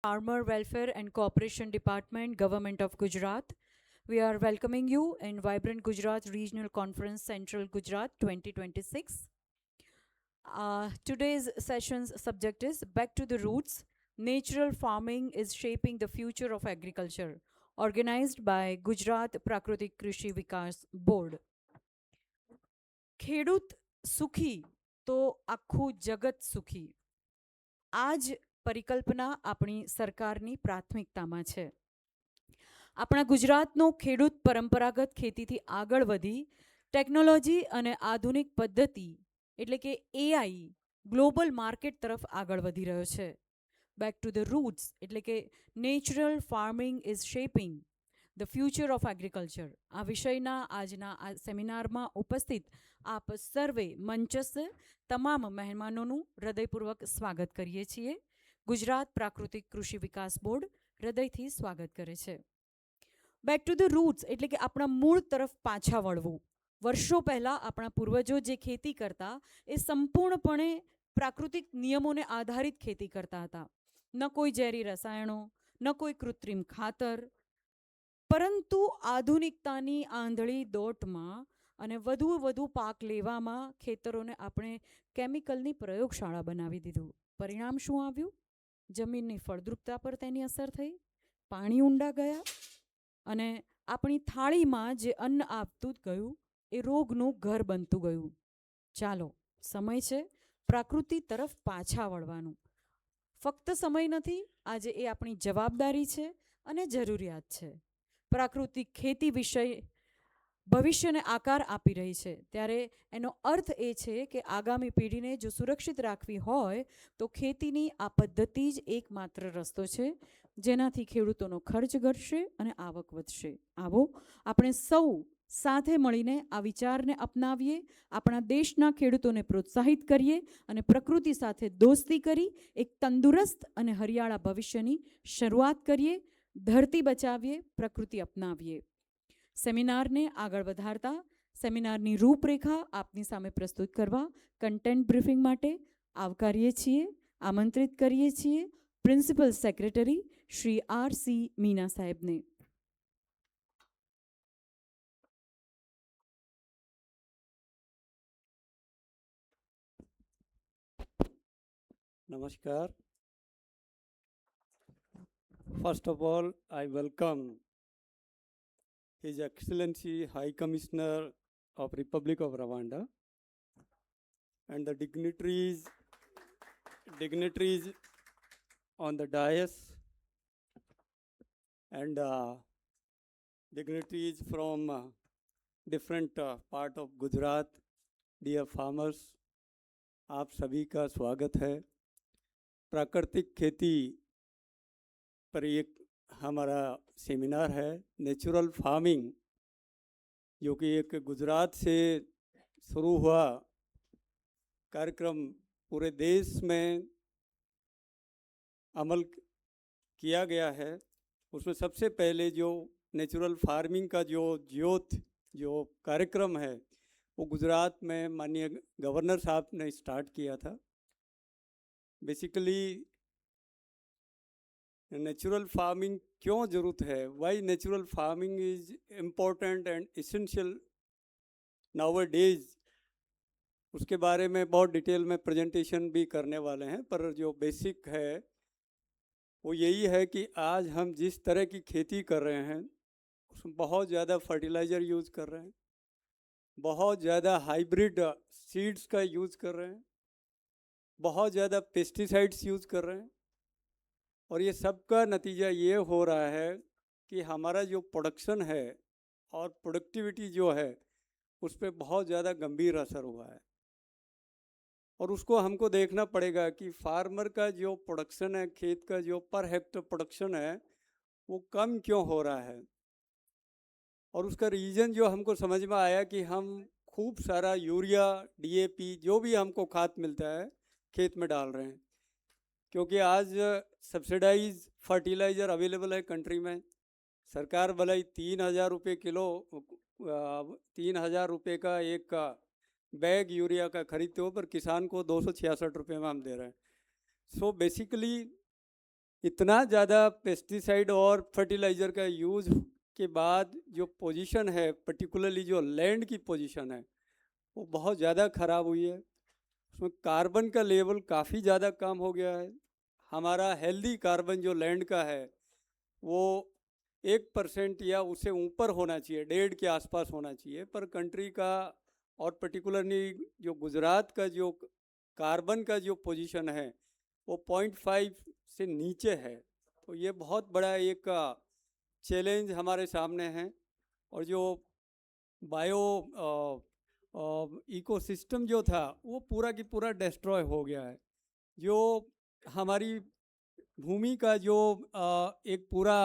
Farmer Welfare and Cooperation Department, Government of Gujarat. We are welcoming you in Vibrant Gujarat Regional Conference Central Gujarat 2026. Today's session's subject is Back to the Roots. Natural farming is shaping the future of agriculture, organized by Gujarat Prakrutik Krishi Vikas Board. ખેડૂત સુખી તો આખું જગત સુખી. આ જ પરિકલ્પના આપણી સરકારની પ્રાથમિકતામાં છે. આપણા ગુજરાતનો ખેડૂત પરંપરાગત ખેતીથી આગળ વધી ટેકનોલોજી અને આધુનિક પદ્ધતિ એટલે કે એઆઈ ગ્લોબલ માર્કેટ તરફ આગળ વધી રહ્યો છે. બેક ટુ ધ રૂટ્સ એટલે કે natural farming is shaping the future of agriculture. આ વિષયના આજના આ સેમિનારમાં ઉપસ્થિત આપ સર્વે મંચસ્થ તમામ મહેમાનોનું હૃદયપૂર્વક સ્વાગત કરીએ છીએ. ગુજરાત પ્રાકૃતિક કૃષિ વિકાસ બોર્ડ હૃદયથી સ્વાગત કરે છે. બેક ટુ ધ રૂટ્સ એટલે કે આપણા મૂળ તરફ પાછા વળવું. વર્ષો પહેલાં આપણા પૂર્વજો જે ખેતી કરતા એ સંપૂર્ણપણે પ્રાકૃતિક નિયમોને આધારિત ખેતી કરતા હતા. ન કોઈ ઝેરી રસાયણો, ન કોઈ કૃત્રિમ ખાતર, પરંતુ આધુનિકતાની આંધળી દોટમાં અને વધુ પાક લેવામાં ખેતરોને આપણે કેમિકલની પ્રયોગશાળા બનાવી દીધું. પરિણામ શું આવ્યું? જમીનની ફળદ્રુપતા પર તેની અસર થઈ, પાણી ઊંડા ગયા અને આપણી થાળીમાં જે અન્ન આપતું ગયું એ રોગનું ઘર બનતું ગયું. ચાલો, સમય છે પ્રકૃતિ તરફ પાછા વળવાનું. ફક્ત સમય નથી, આજે એ આપણી જવાબદારી છે અને જરૂરિયાત છે. પ્રાકૃતિક ખેતી વિષય ભવિષ્યને આકાર આપી રહી છે, ત્યારે એનો અર્થ એ છે કે આગામી પેઢીને જો સુરક્ષિત રાખવી હોય તો ખેતીની આ પદ્ધતિ જ એકમાત્ર રસ્તો છે જેનાથી ખેડૂતોનો ખર્ચ ઘટશે અને આવક વધશે. આવો આપણે સૌ સાથે મળીને આ વિચારને અપનાવીએ, આપણા દેશના ખેડૂતોને પ્રોત્સાહિત કરીએ અને પ્રકૃતિ સાથે દોસ્તી કરી એક તંદુરસ્ત અને હરિયાળા ભવિષ્યની શરૂઆત કરીએ. ધરતી બચાવીએ, પ્રકૃતિ અપનાવીએ. સેમિનારને આગળ વધારતા સેમિનારની રૂપરેખા આપની સામે પ્રસ્તુત કરવા કન્ટેન્ટ બ્રીફિંગ માટે આવકારીએ છીએ, આમંત્રિત કરીએ છીએ principal secretary Shri R.C. Meena સાહેબને. Namaskar. First of all, I welcome His Excellency High Commissioner of Republic of Rwanda and the dignitaries on the dais and dignitaries from different part of Gujarat. Dear farmers, आप सभी का स्वागत है. प्राकृतिक खेती पर एक हमारा सेमिनार है, नेचुरल फार्मिंग, जो कि एक गुजरात से शुरू हुआ कार्यक्रम पूरे देश में अमल किया गया है. उसमें सबसे पहले जो नेचुरल फार्मिंग का जो कार्यक्रम है वो गुजरात में माननीय गवर्नर साहब ने स्टार्ट किया था. बेसिकली नेचुरल फार्मिंग क्यों ज़रूरत है, why natural farming is important and essential nowadays, उसके बारे में बहुत डिटेल में प्रेजेंटेशन भी करने वाले हैं. पर जो बेसिक है वो यही है कि आज हम जिस तरह की खेती कर रहे हैं उसमें बहुत ज़्यादा फर्टिलाइज़र यूज़ कर रहे हैं, बहुत ज़्यादा हाइब्रिड सीड्स का यूज़ कर रहे हैं, बहुत ज़्यादा पेस्टिसाइड्स यूज़ कर रहे हैं. और ये सब का नतीजा ये हो रहा है कि हमारा जो प्रोडक्शन है और प्रोडक्टिविटी जो है उस पर बहुत ज़्यादा गंभीर असर हुआ है. और उसको हमको देखना पड़ेगा कि फार्मर का जो प्रोडक्शन है, खेत का जो पर हेक्टर प्रोडक्शन है वो कम क्यों हो रहा है. और उसका रीज़न जो हमको समझ में आया कि हम खूब सारा यूरिया, DAP जो भी हमको खाद मिलता है खेत में डाल रहे हैं, क्योंकि आज सब्सिडाइज फर्टिलाइज़र अवेलेबल है कंट्री में. सरकार भले 3,000 रुपये किलो, 3,000 रुपये का एक बैग यूरिया का खरीदते हो, पर किसान को 266 रुपये में हम दे रहे हैं. सो बेसिकली इतना ज़्यादा पेस्टिसाइड और फर्टिलाइज़र का यूज़ के बाद जो पोजीशन है, पर्टिकुलरली जो लैंड की पोजीशन है, वो बहुत ज़्यादा ख़राब हुई है। उसमें कार्बन का लेवल काफ़ी ज़्यादा कम हो गया है। हमारा हेल्दी कार्बन जो लैंड का है वो 1% या उससे ऊपर होना चाहिए, 1.5 के आसपास होना चाहिए, पर कंट्री का और पर्टिकुलरली जो गुजरात का जो कार्बन का जो पोजीशन है वो 0.5 से नीचे है। तो ये बहुत बड़ा एक चैलेंज हमारे सामने है। और जो बायो इकोसिस्टम जो था वो पूरा की पूरा डिस्ट्रॉय हो गया है। जो हमारी भूमि का जो एक पूरा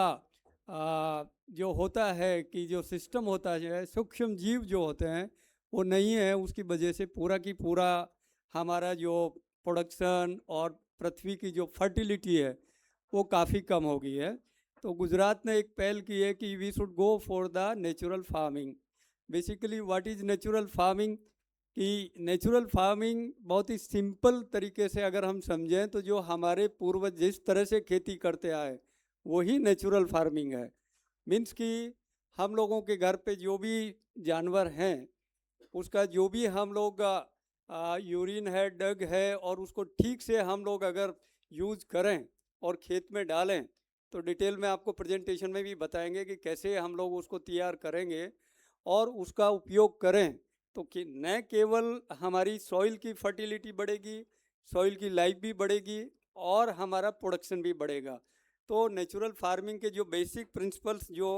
जो होता है कि जो सिस्टम होता है, सूक्ष्म जीव जो होते हैं वो नहीं है, उसकी वजह से पूरा की पूरा हमारा जो प्रोडक्शन और पृथ्वी की जो फर्टिलिटी है वो काफ़ी कम हो गई है। तो गुजरात ने एक पहल की है कि we should go for the natural farming. Basically what is natural farming, कि नेचुरल फार्मिंग बहुत ही सिंपल तरीके से अगर हम समझें तो जो हमारे पूर्वज जिस तरह से खेती करते आए वही नेचुरल फार्मिंग है। मीन्स कि हम लोगों के घर पे जो भी जानवर हैं उसका जो भी हम लोग यूरिन है, डग है, और उसको ठीक से हम लोग अगर यूज़ करें और खेत में डालें तो डिटेल में आपको प्रेजेंटेशन में भी बताएंगे कि कैसे हम लोग उसको तैयार करेंगे और उसका उपयोग करें तो कि न केवल हमारी सॉइल की फर्टिलिटी बढ़ेगी, सॉइल की लाइफ भी बढ़ेगी और हमारा प्रोडक्शन भी बढ़ेगा। तो नेचुरल फार्मिंग के जो बेसिक प्रिंसिपल्स जो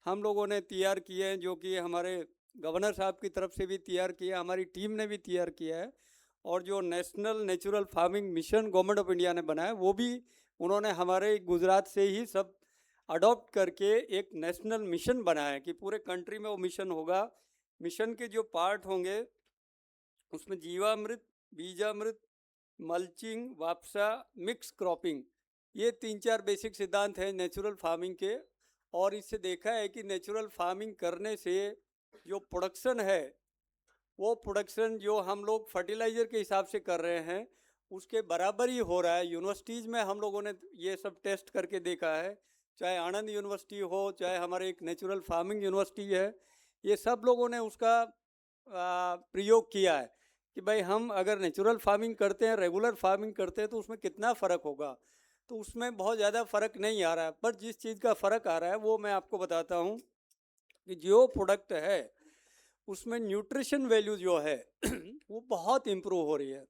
हम लोगों ने तैयार किए हैं, जो कि हमारे गवर्नर साहब की तरफ से भी तैयार किया, हमारी टीम ने भी तैयार किया है, और जो national natural farming mission government of India ने बनाया वो भी उन्होंने हमारे गुजरात से ही सब अडॉप्ट करके एक नेशनल मिशन बनाया है कि पूरे कंट्री में वो मिशन होगा। मिशन के जो पार्ट होंगे उसमें जीवामृत, बीजामृत, मल्चिंग, वापसा, मिक्स क्रॉपिंग, ये 3-4 बेसिक सिद्धांत हैं नेचुरल फार्मिंग के। और इससे देखा है कि नेचुरल फार्मिंग करने से जो प्रोडक्शन है वो प्रोडक्शन जो हम लोग फर्टिलाइज़र के हिसाब से कर रहे हैं उसके बराबर ही हो रहा है। यूनिवर्सिटीज़ में हम लोगों ने ये सब टेस्ट करके देखा है, चाहे आनंद यूनिवर्सिटी हो, चाहे हमारे एक नेचुरल फार्मिंग यूनिवर्सिटी है, ये सब लोगों ने उसका प्रयोग किया है कि भाई हम अगर नेचुरल फार्मिंग करते हैं, रेगुलर फार्मिंग करते हैं तो उसमें कितना फ़र्क होगा। तो उसमें बहुत ज़्यादा फ़र्क नहीं आ रहा है, पर जिस चीज़ का फ़र्क आ रहा है वो मैं आपको बताता हूँ कि जो प्रोडक्ट है उसमें न्यूट्रिशन वैल्यू जो है वो बहुत इम्प्रूव हो रही है।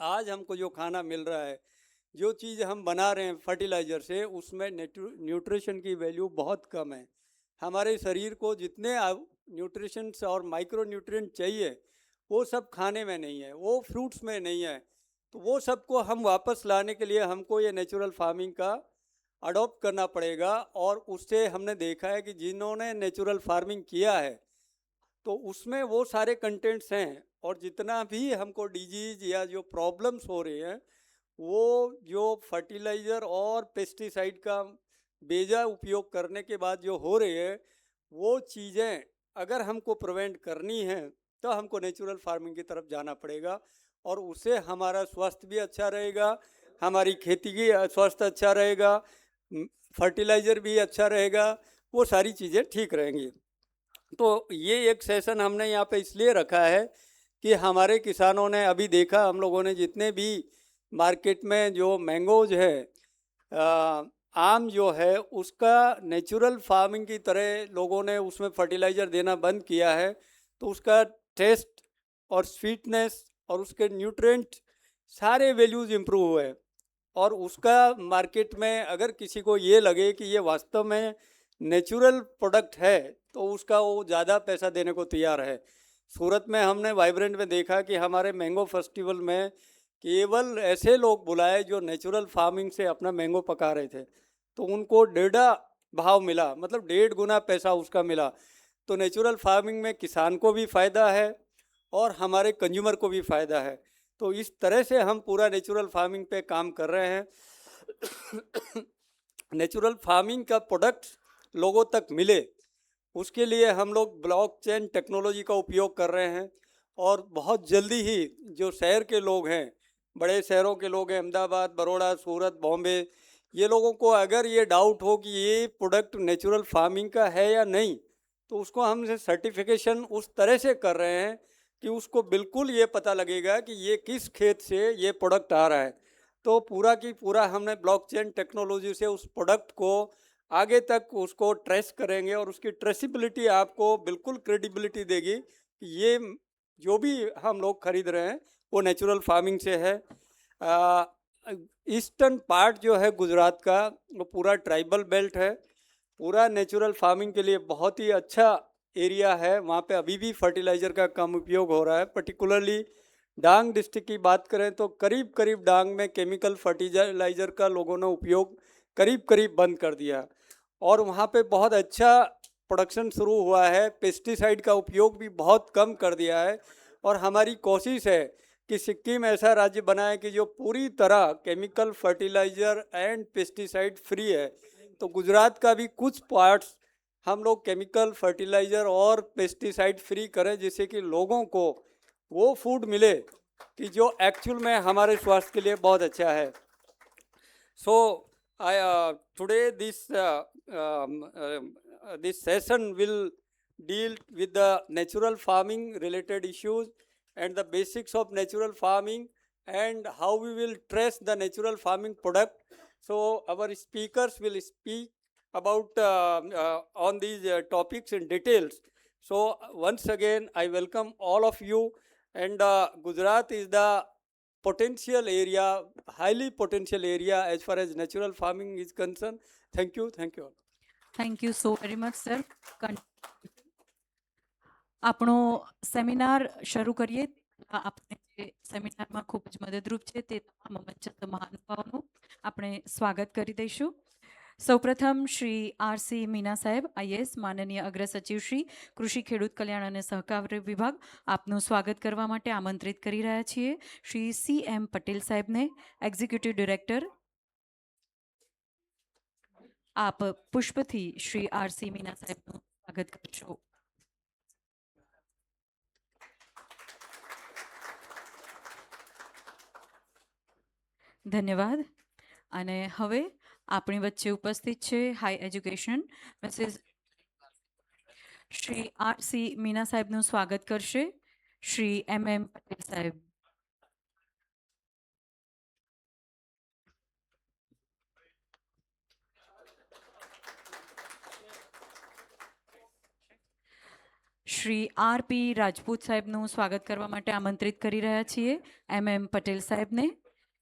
आज हमको जो खाना मिल रहा है, जो चीज़ हम बना रहे हैं फर्टिलाइज़र से, उसमें न्यूट्रिशन की वैल्यू बहुत कम है। हमारे शरीर को जितने न्यूट्रिशंस और माइक्रो न्यूट्रिएंट चाहिए वो सब खाने में नहीं है, वो फ्रूट्स में नहीं है। तो वो सबको हम वापस लाने के लिए हमको ये नेचुरल फार्मिंग का अडॉप्ट करना पड़ेगा। और उससे हमने देखा है कि जिन्होंने नेचुरल फार्मिंग किया है तो उसमें वो सारे कंटेंट्स हैं, और जितना भी हमको डिजीज या जो प्रॉब्लम्स हो रही हैं वो जो फर्टिलाइज़र और पेस्टिसाइड का बेजा उपयोग करने के बाद जो हो रही है वो चीज़ें अगर हमको प्रिवेंट करनी है तो हमको नेचुरल फार्मिंग की तरफ जाना पड़ेगा, और उससे हमारा स्वास्थ्य भी अच्छा रहेगा, हमारी खेती की स्वास्थ्य अच्छा रहेगा, फर्टिलाइज़र भी अच्छा रहेगा, वो सारी चीज़ें ठीक रहेंगी। तो ये एक सेशन हमने यहाँ पे इसलिए रखा है कि हमारे किसानों ने अभी देखा, हम लोगों ने जितने भी मार्केट में जो मैंगोज है, आम जो है, उसका नेचुरल फार्मिंग की तरह लोगों ने उसमें फर्टिलाइज़र देना बंद किया है, तो उसका टेस्ट और स्वीटनेस और उसके न्यूट्रिएंट सारे वैल्यूज़ इम्प्रूव हुए। और उसका मार्केट में अगर किसी को ये लगे कि ये वास्तव में नेचुरल प्रोडक्ट है तो उसका वो ज़्यादा पैसा देने को तैयार है। सूरत में हमने वाइब्रेंट में देखा कि हमारे मैंगो फेस्टिवल में केवल ऐसे लोग बुलाए जो नेचुरल फार्मिंग से अपना मैंगो पका रहे थे, तो उनको 1.5 भाव मिला, मतलब 1.5 गुना पैसा उसका मिला। तो नेचुरल फार्मिंग में किसान को भी फ़ायदा है और हमारे कंज्यूमर को भी फ़ायदा है। तो इस तरह से हम पूरा नेचुरल फार्मिंग पे काम कर रहे हैं। नेचुरल फार्मिंग का प्रोडक्ट लोगों तक मिले उसके लिए हम लोग ब्लॉकचेन टेक्नोलॉजी का उपयोग कर रहे हैं, और बहुत जल्दी ही जो शहर के लोग हैं, बड़े शहरों के लोग हैं, अहमदाबाद, बड़ौदा, सूरत, बॉम्बे, ये लोगों को अगर ये डाउट हो कि ये प्रोडक्ट नेचुरल फार्मिंग का है या नहीं, तो उसको हम सर्टिफिकेशन उस तरह से कर रहे हैं कि उसको बिल्कुल ये पता लगेगा कि ये किस खेत से ये प्रोडक्ट आ रहा है। तो पूरा की पूरा हमने ब्लॉकचेन टेक्नोलॉजी से उस प्रोडक्ट को आगे तक उसको ट्रेस करेंगे और उसकी ट्रेसिबिलिटी आपको बिल्कुल क्रेडिबिलिटी देगी कि ये जो भी हम लोग खरीद रहे हैं वो नेचुरल फार्मिंग से है। ईस्टर्न पार्ट जो है गुजरात का, वो पूरा ट्राइबल बेल्ट है, पूरा नेचुरल फार्मिंग के लिए बहुत ही अच्छा एरिया है। वहाँ पे अभी भी फर्टिलाइज़र का कम उपयोग हो रहा है। पर्टिकुलरली डांग डिस्ट्रिक्ट की बात करें तो करीब करीब डांग में केमिकल फर्टिलाइज़र का लोगों ने उपयोग करीब करीब बंद कर दिया और वहाँ पे बहुत अच्छा प्रोडक्शन शुरू हुआ है। पेस्टिसाइड का उपयोग भी बहुत कम कर दिया है और हमारी कोशिश है कि सिक्किम ऐसा राज्य बना है कि जो पूरी तरह chemical fertiliser and pesticide free है। तो गुजरात का भी कुछ पार्ट्स हम लोग केमिकल फर्टिलाइज़र और पेस्टिसाइड फ्री करें, जिससे कि लोगों को वो फूड मिले कि जो एक्चुअल में हमारे स्वास्थ्य के लिए बहुत अच्छा है। So today this session will deal with the natural farming related issues and the basics of natural farming and how we will trace the natural farming product. So our speakers will speak about on these topics in details. So once again, I welcome all of you. And Gujarat is the potential area, highly potential area as far as natural farming is concerned. Thank you. Thank you all. Thank you so very much sir. આપણો seminar શરૂ કરીએ. આપણે જે સેમિનારમાં ખૂબ જ મદદરૂપ છે તે તમામ મંચસ્થ મહાનુભાવોનું આપણે સ્વાગત કરી દઈશું. સૌપ્રથમ શ્રી આર.સી. મીના સાહેબ, આઈએએસ, માનનીય અગ્ર સચિવ શ્રી કૃષિ ખેડૂત કલ્યાણ અને સહકાર વિભાગ, આપનું સ્વાગત કરવા માટે આમંત્રિત કરી રહ્યા છીએ. શ્રી સી.એમ. પટેલ સાહેબને, એક્ઝિક્યુટિવ ડિરેક્ટર, આપ પુષ્પથી શ્રી આર.સી. મીના સાહેબનું સ્વાગત કરશો. ધન્યવાદ. અને હવે આપણી વચ્ચે ઉપસ્થિત છે high education Mrs Shri R C. Meena સાહેબનું સ્વાગત કરશે શ્રી એમ.એમ. પટેલ સાહેબ. શ્રી આર.પી. રાજપૂત સાહેબનું સ્વાગત કરવા માટે આમંત્રિત કરી રહ્યા છીએ એમ.એમ. પટેલ સાહેબને.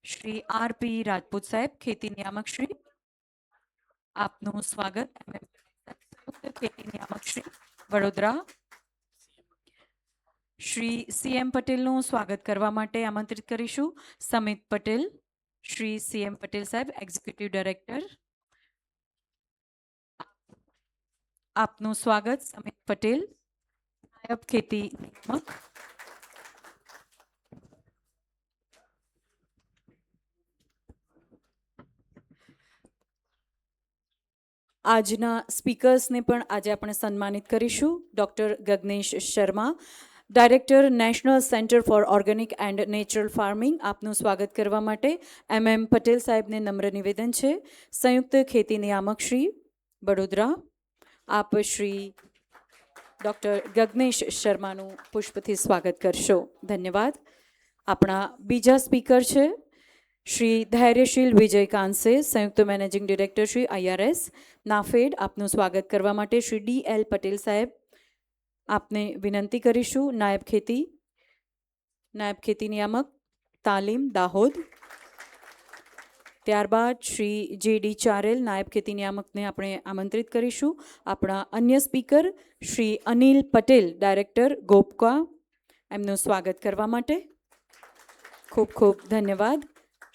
શ્રી આર.પી. રાજપૂત સાહેબ, ખેતી નિયામક શ્રી, આપનું સ્વાગત. એમ.એમ. ખેતી નિયામક શ્રી, વડોદરા. શ્રી સી.એમ. પટેલનું સ્વાગત કરવા માટે આમંત્રિત કરીશું સમિત પટેલ. શ્રી સી.એમ. પટેલ સાહેબ, એક્ઝિક્યુટિવ ડાયરેક્ટર, આપનું સ્વાગત. સમિત પટેલ, નાયબ ખેતી નિયામક. આજના સ્પીકર્સને પણ આજે આપણે સન્માનિત કરીશું. Doctor Gaganesh Sharma, director, national centre for organic and natural farming, આપનું સ્વાગત કરવા માટે એમ.એમ. પટેલ સાહેબને નમ્ર નિવેદન છે. સંયુક્ત ખેતી નિયામક શ્રી, વડોદરા, આપ શ્રી ડૉક્ટર ગગનેશ શર્માનું પુષ્પથી સ્વાગત કરશો. ધન્યવાદ. આપણા બીજા સ્પીકર છે શ્રી ધૈર્યશીલ વિજય કાંસે, સંયુક્ત managing director Shri, IRS, NAFED, આપનું સ્વાગત કરવા માટે શ્રી ડી.એલ. પટેલ સાહેબ, આપને વિનંતી કરીશું. નાયબ ખેતી નિયામક, તાલીમ, દાહોદ. ત્યારબાદ શ્રી જે.ડી. ચારેલ, નાયબ ખેતી નિયામકને આપણે આમંત્રિત કરીશું. આપણા અન્ય સ્પીકર શ્રી અનિલ પટેલ, ડાયરેક્ટર, ગોપકા, એમનું સ્વાગત કરવા માટે ખૂબ ખૂબ ધન્યવાદ.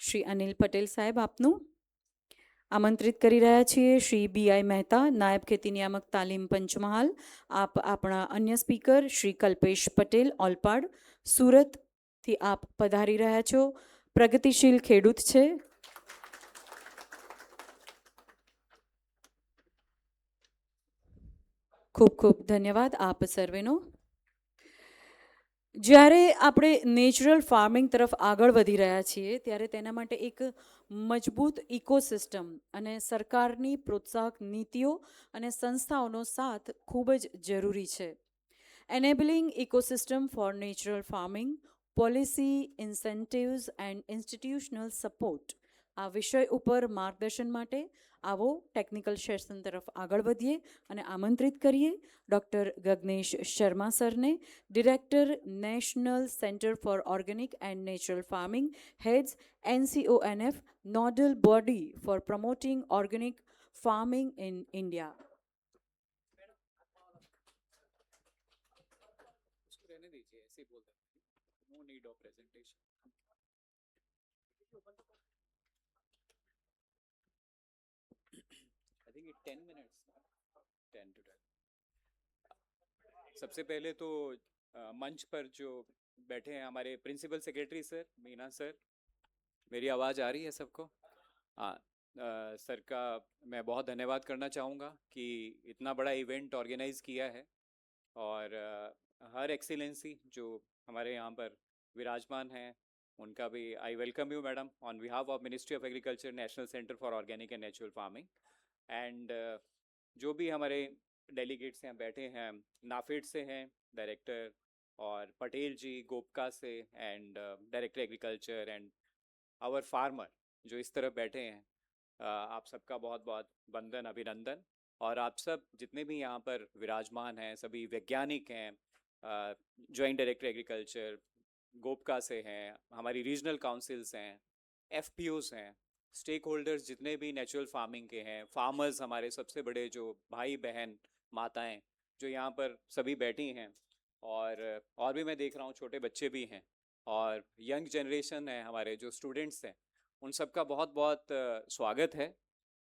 શ્રી અનિલ પટેલ સાહેબ, આપનું આમંત્રિત કરી રહ્યા છીએ. શ્રી બી.આઈ. મહેતા, નાયબ ખેતી નિયામક, તાલીમ, પંચમહાલ, આપ આપણા અન્ય સ્પીકર શ્રી કલ્પેશ પટેલ, ઓલપાડ, સુરતથી આપ પધારી રહ્યા છો. પ્રગતિશીલ ખેડૂત છે. ખૂબ ખૂબ ધન્યવાદ આપ સર્વેનો. જ્યારે આપણે નેચરલ ફાર્મિંગ તરફ આગળ વધી રહ્યા છીએ ત્યારે તેના માટે એક મજબૂત ઇકોસિસ્ટમ અને સરકારની પ્રોત્સાહક નીતિઓ અને સંસ્થાઓનો સાથ ખૂબ જ જરૂરી છે. Enabling ecosystem for natural farming, policy, incentives and institutional support આ વિષય ઉપર માર્ગદર્શન માટે આવો ટેકનિકલ સેશન તરફ આગળ વધીએ અને આમંત્રિત કરીએ ડૉક્ટર ગગનેશ શર્મા સરને, director national centre for organic and natural farming, heads NCONF, nodal body for promoting organic farming in India. उसको रहने दीजिए, ऐसे ही बोल देना, no need of presentation. I think it 10 minutes, 10 to 12. सबसे पहले तो मंच पर जो बैठे हैं हमारे principal secretary sir, Meena sir, मेरी आवाज़ आ रही है सबको? हाँ, सर का मैं बहुत धन्यवाद करना चाहूँगा कि इतना बड़ा इवेंट ऑर्गेनाइज किया है और हर एक्सीलेंसी जो हमारे यहाँ पर विराजमान हैं उनका भी I welcome you madam on behalf of ministry of agriculture, national centre for organic and natural farming. And जो भी हमारे डेलीगेट्स यहाँ बैठे हैं, नाफेड से हैं डायरेक्टर, और पटेल जी गोपका से, and director agriculture, and our farmer जो इस तरफ बैठे हैं, आप सबका बहुत बहुत वंदन, अभिनंदन. और आप सब जितने भी यहाँ पर विराजमान हैं, सभी वैज्ञानिक हैं, जॉइंट डायरेक्टर एग्रीकल्चर गोपका से हैं, हमारी रीजनल काउंसिल्स हैं, FPOs हैं, स्टेक होल्डर्स जितने भी नेचुरल फार्मिंग के हैं, फार्मर्स हमारे सबसे बड़े जो भाई बहन माताएं जो यहाँ पर सभी बैठी हैं, और भी मैं देख रहा हूँ छोटे बच्चे भी हैं, और यंग जनरेशन है हमारे जो स्टूडेंट्स हैं, उन सबका बहुत बहुत स्वागत है.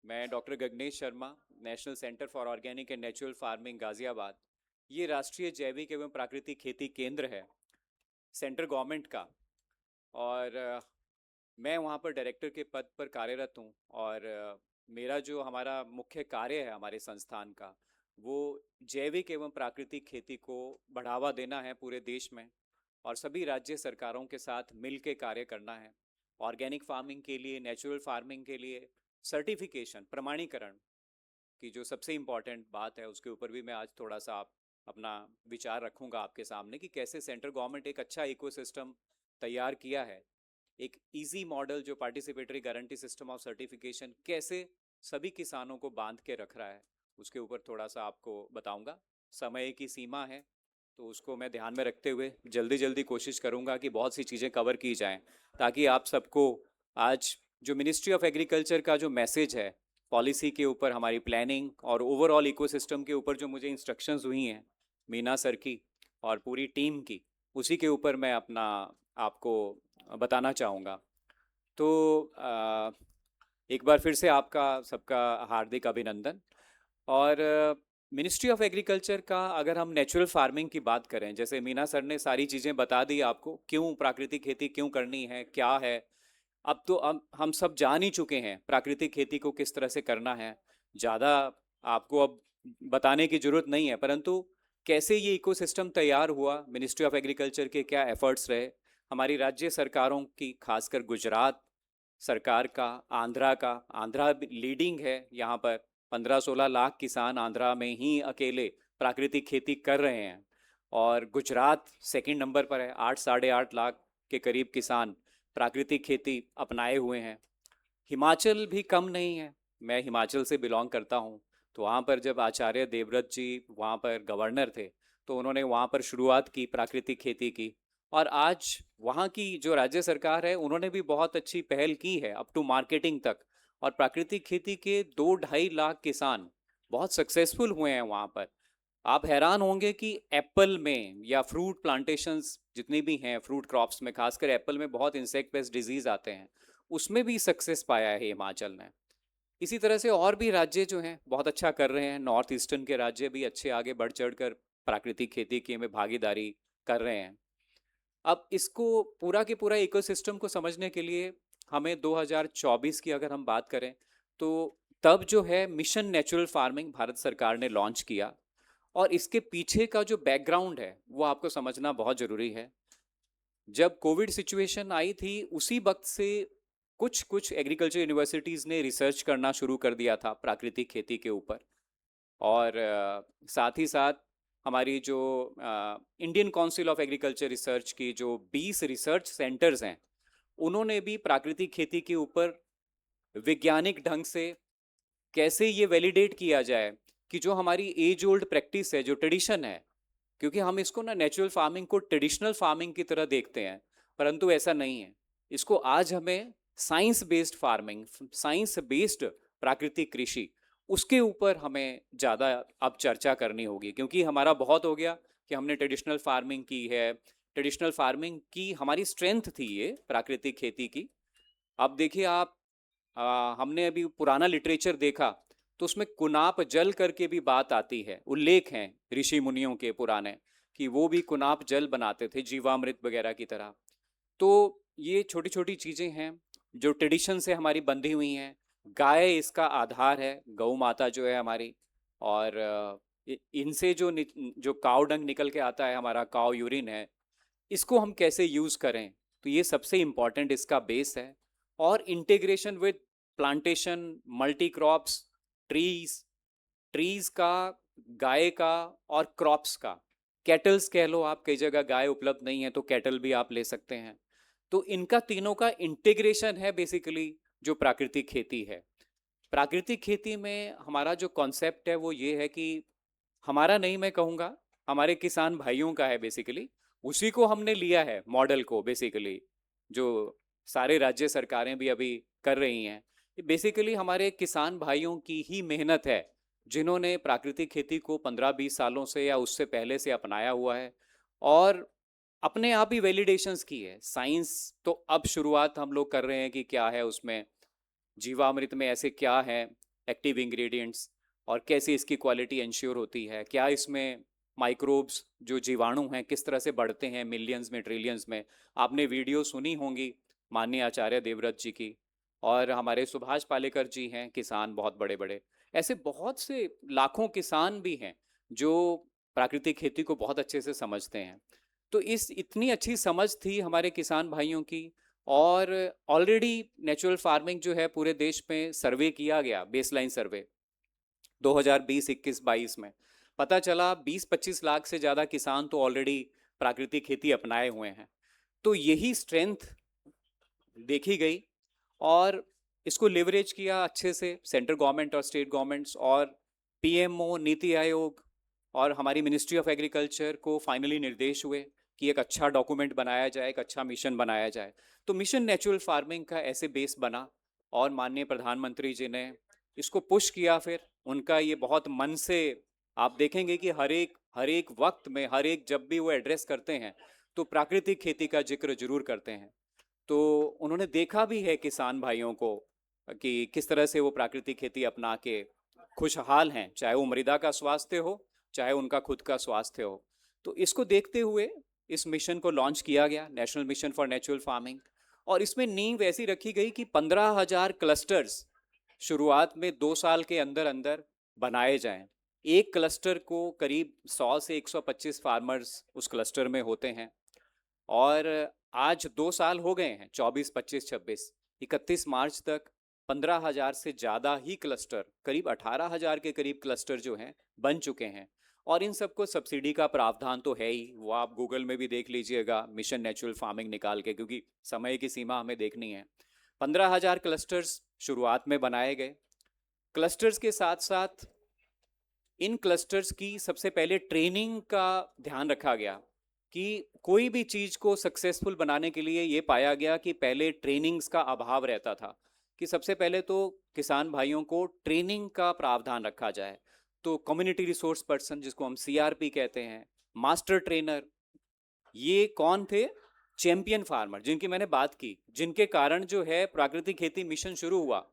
मैं doctor Gagnesh Sharma, national centre for organic and natural farming Ghaziabad, ये राष्ट्रीय जैविक एवं प्राकृतिक खेती केंद्र है सेंट्रल गवर्नमेंट का, और मैं वहाँ पर डायरेक्टर के पद पर कार्यरत हूँ. और मेरा जो हमारा मुख्य कार्य है हमारे संस्थान का, वो जैविक एवं प्राकृतिक खेती को बढ़ावा देना है पूरे देश में, और सभी राज्य सरकारों के साथ मिल के कार्य करना है. ऑर्गेनिक फार्मिंग के लिए, नेचुरल फार्मिंग के लिए सर्टिफिकेशन, प्रमाणीकरण की जो सबसे इम्पॉर्टेंट बात है, उसके ऊपर भी मैं आज थोड़ा सा अपना विचार रखूंगा आपके सामने कि कैसे सेंट्रल गवर्नमेंट एक अच्छा इकोसिस्टम तैयार किया है, एक इजी मॉडल जो participatory guarantee system of certification कैसे सभी किसानों को बांध के रख रहा है, उसके ऊपर थोड़ा सा आपको बताऊंगा. समय की सीमा है तो उसको मैं ध्यान में रखते हुए जल्दी कोशिश करूंगा कि बहुत सी चीज़ें कवर की जाएं, ताकि आप सबको आज जो मिनिस्ट्री ऑफ एग्रीकल्चर का जो मैसेज है पॉलिसी के ऊपर, हमारी प्लानिंग और ओवरऑल इकोसिस्टम के ऊपर जो मुझे इंस्ट्रक्शंस हुई हैं मीना सर की और पूरी टीम की, उसी के ऊपर मैं अपना आपको बताना चाहूँगा. तो एक बार फिर से आपका सबका हार्दिक अभिनंदन. और मिनिस्ट्री ऑफ एग्रीकल्चर का अगर हम नेचुरल फार्मिंग की बात करें, जैसे मीना सर ने सारी चीज़ें बता दी आपको, क्यों प्राकृतिक खेती क्यों करनी है, क्या है. अब तो हम सब जान ही चुके हैं प्राकृतिक खेती को किस तरह से करना है, ज़्यादा आपको अब बताने की ज़रूरत नहीं है. परंतु कैसे ये इकोसिस्टम तैयार हुआ, मिनिस्ट्री ऑफ एग्रीकल्चर के क्या एफर्ट्स रहे, हमारी राज्य सरकारों की, खासकर गुजरात सरकार का, आंध्रा लीडिंग है यहाँ पर, 15-16 लाख किसान आंध्रा में ही अकेले प्राकृतिक खेती कर रहे हैं, और गुजरात सेकंड नंबर पर है, 8-8.5 लाख के करीब किसान प्राकृतिक खेती अपनाए हुए हैं. हिमाचल भी कम नहीं है, मैं हिमाचल से बिलोंग करता हूँ, तो वहाँ पर जब आचार्य देवव्रत जी वहाँ पर गवर्नर थे, तो उन्होंने वहाँ पर शुरुआत की प्राकृतिक खेती की, और आज वहाँ की जो राज्य सरकार है उन्होंने भी बहुत अच्छी पहल की है अप टू मार्केटिंग तक, और प्राकृतिक खेती के 2-2.5 लाख किसान बहुत सक्सेसफुल हुए हैं वहाँ पर. आप हैरान होंगे कि एप्पल में या फ्रूट प्लांटेशंस जितनी भी हैं, फ्रूट क्रॉप्स में, खासकर एप्पल में बहुत इंसेक्ट पेस्ट डिजीज आते हैं, उसमें भी सक्सेस पाया है हिमाचल ने. इसी तरह से और भी राज्य जो हैं बहुत अच्छा कर रहे हैं, नॉर्थ ईस्टर्न के राज्य भी अच्छे आगे बढ़ चढ़ कर प्राकृतिक खेती की में भागीदारी कर रहे हैं. अब इसको पूरा के पूरा इकोसिस्टम को समझने के लिए हमें 2024 की अगर हम बात करें, तो तब जो है मिशन नेचुरल फार्मिंग भारत सरकार ने लॉन्च किया, और इसके पीछे का जो बैकग्राउंड है वो आपको समझना बहुत ज़रूरी है। जब कोविड सिचुएशन आई थी उसी वक्त से कुछ कुछ एग्रीकल्चर यूनिवर्सिटीज़ ने रिसर्च करना शुरू कर दिया था प्राकृतिक खेती के ऊपर। और साथ ही साथ हमारी जो Indian council of agriculture research की जो 20 रिसर्च सेंटर्स हैं, उन्होंने भी प्राकृतिक खेती के ऊपर वैज्ञानिक ढंग से कैसे ये वैलिडेट किया जाए कि जो हमारी एज ओल्ड प्रैक्टिस है, जो ट्रेडिशन है, क्योंकि हम इसको ना नेचुरल फार्मिंग को ट्रेडिशनल फार्मिंग की तरह देखते हैं, परंतु ऐसा नहीं है। इसको आज हमें science based farming, science based प्राकृतिक कृषि, उसके ऊपर हमें ज़्यादा अब चर्चा करनी होगी, क्योंकि हमारा बहुत हो गया कि हमने ट्रेडिशनल फार्मिंग की है। ट्रेडिशनल फार्मिंग की हमारी स्ट्रेंथ थी ये प्राकृतिक खेती की। अब देखिए आप, हमने अभी पुराना लिटरेचर देखा तो उसमें कुनाप जल करके भी बात आती है, उल्लेख हैं ऋषि मुनियों के पुराने कि वो भी कुनाप जल बनाते थे जीवामृत वगैरह की तरह। तो ये छोटी छोटी चीज़ें हैं जो ट्रेडिशन से हमारी बंधी हुई हैं। गाय इसका आधार है, गौ माता जो है हमारी। और इनसे जो काव डंग निकल के आता है, हमारा काव यूरिन है, इसको हम कैसे यूज़ करें, तो ये सबसे इम्पॉर्टेंट इसका बेस है। और integration with plantation, multi crops, trees का, गाय का और क्रॉप्स का, कैटल्स कह लो आप, कई जगह गाय उपलब्ध नहीं है तो कैटल भी आप ले सकते हैं। तो इनका तीनों का इंटीग्रेशन है बेसिकली जो प्राकृतिक खेती है। प्राकृतिक खेती में हमारा जो कॉन्सेप्ट है वो ये है कि हमारा नहीं, मैं कहूँगा हमारे किसान भाइयों का है बेसिकली। उसी को हमने लिया है मॉडल को बेसिकली, जो सारे राज्य सरकारें भी अभी कर रही हैं। बेसिकली हमारे किसान भाइयों की ही मेहनत है जिन्होंने प्राकृतिक खेती को 15-20 सालों से या उससे पहले से अपनाया हुआ है और अपने आप ही वैलिडेशंस की है। साइंस तो अब शुरुआत हम लोग कर रहे हैं कि क्या है उसमें, जीवामृत में ऐसे क्या है एक्टिव इंग्रेडिएंट्स और कैसे इसकी क्वालिटी इंश्योर होती है, क्या इसमें माइक्रोब्स जो जीवाणु हैं किस तरह से बढ़ते हैं मिलियंस में, ट्रिलियंस में। आपने वीडियो सुनी होंगी माननीय आचार्य देवव्रत जी की, और हमारे सुभाष पालेकर जी हैं किसान बहुत बड़े बड़े। ऐसे बहुत से लाखों किसान भी हैं जो प्राकृतिक खेती को बहुत अच्छे से समझते हैं। तो इस इतनी अच्छी समझ थी हमारे किसान भाइयों की, और ऑलरेडी नेचुरल फार्मिंग जो है पूरे देश में सर्वे किया गया, बेसलाइन सर्वे 2020-21-22 में पता चला 20-25 लाख से ज़्यादा किसान तो ऑलरेडी प्राकृतिक खेती अपनाए हुए हैं। तो यही स्ट्रेंथ देखी गई और इसको लेवरेज किया अच्छे से सेंट्रल गवर्नमेंट और स्टेट गवर्नमेंट्स और पीएमओ, नीति आयोग और हमारी मिनिस्ट्री ऑफ एग्रीकल्चर को फाइनली निर्देश हुए कि एक अच्छा डॉक्यूमेंट बनाया जाए, एक अच्छा मिशन बनाया जाए। तो मिशन नेचुरल फार्मिंग का ऐसे बेस बना और माननीय प्रधानमंत्री जी ने इसको पुश किया। फिर उनका ये बहुत मन से, आप देखेंगे कि हर एक वक्त में, हर एक जब भी वो एड्रेस करते हैं तो प्राकृतिक खेती का जिक्र जरूर करते हैं। तो उन्होंने देखा भी है किसान भाइयों को कि किस तरह से वो प्राकृतिक खेती अपना के खुशहाल हैं, चाहे वो मृदा का स्वास्थ्य हो, चाहे उनका खुद का स्वास्थ्य हो। तो इसको देखते हुए इस मिशन को लॉन्च किया गया, national mission for natural farming. और इसमें नींव ऐसी रखी गई कि 15,000 क्लस्टर्स शुरुआत में 2 साल के अंदर अंदर बनाए जाएं। एक क्लस्टर को करीब 100 से 125 फार्मर्स उस क्लस्टर में होते हैं। और आज 2 साल हो गए हैं, 24, 25, 26, 31 मार्च तक 15,000 से ज़्यादा ही क्लस्टर, करीब 18,000 के करीब क्लस्टर जो हैं बन चुके हैं। और इन सबको सब्सिडी का प्रावधान तो है ही, वो आप गूगल में भी देख लीजिएगा मिशन नेचुरल फार्मिंग निकाल के, क्योंकि समय की सीमा हमें देखनी है। 15,000 क्लस्टर्स शुरुआत में बनाए गए। क्लस्टर्स के साथ साथ इन क्लस्टर्स की सबसे पहले ट्रेनिंग का ध्यान रखा गया कि कोई भी चीज़ को सक्सेसफुल बनाने के लिए ये पाया गया कि पहले ट्रेनिंग्स का अभाव रहता था, कि सबसे पहले तो किसान भाइयों को ट्रेनिंग का प्रावधान रखा जाए। तो कम्युनिटी रिसोर्स पर्सन, जिसको हम CRP कहते हैं, मास्टर ट्रेनर, ये कौन थे? चैंपियन फार्मर, जिनकी मैंने बात की, जिनके कारण जो है प्राकृतिक खेती मिशन शुरू हुआ।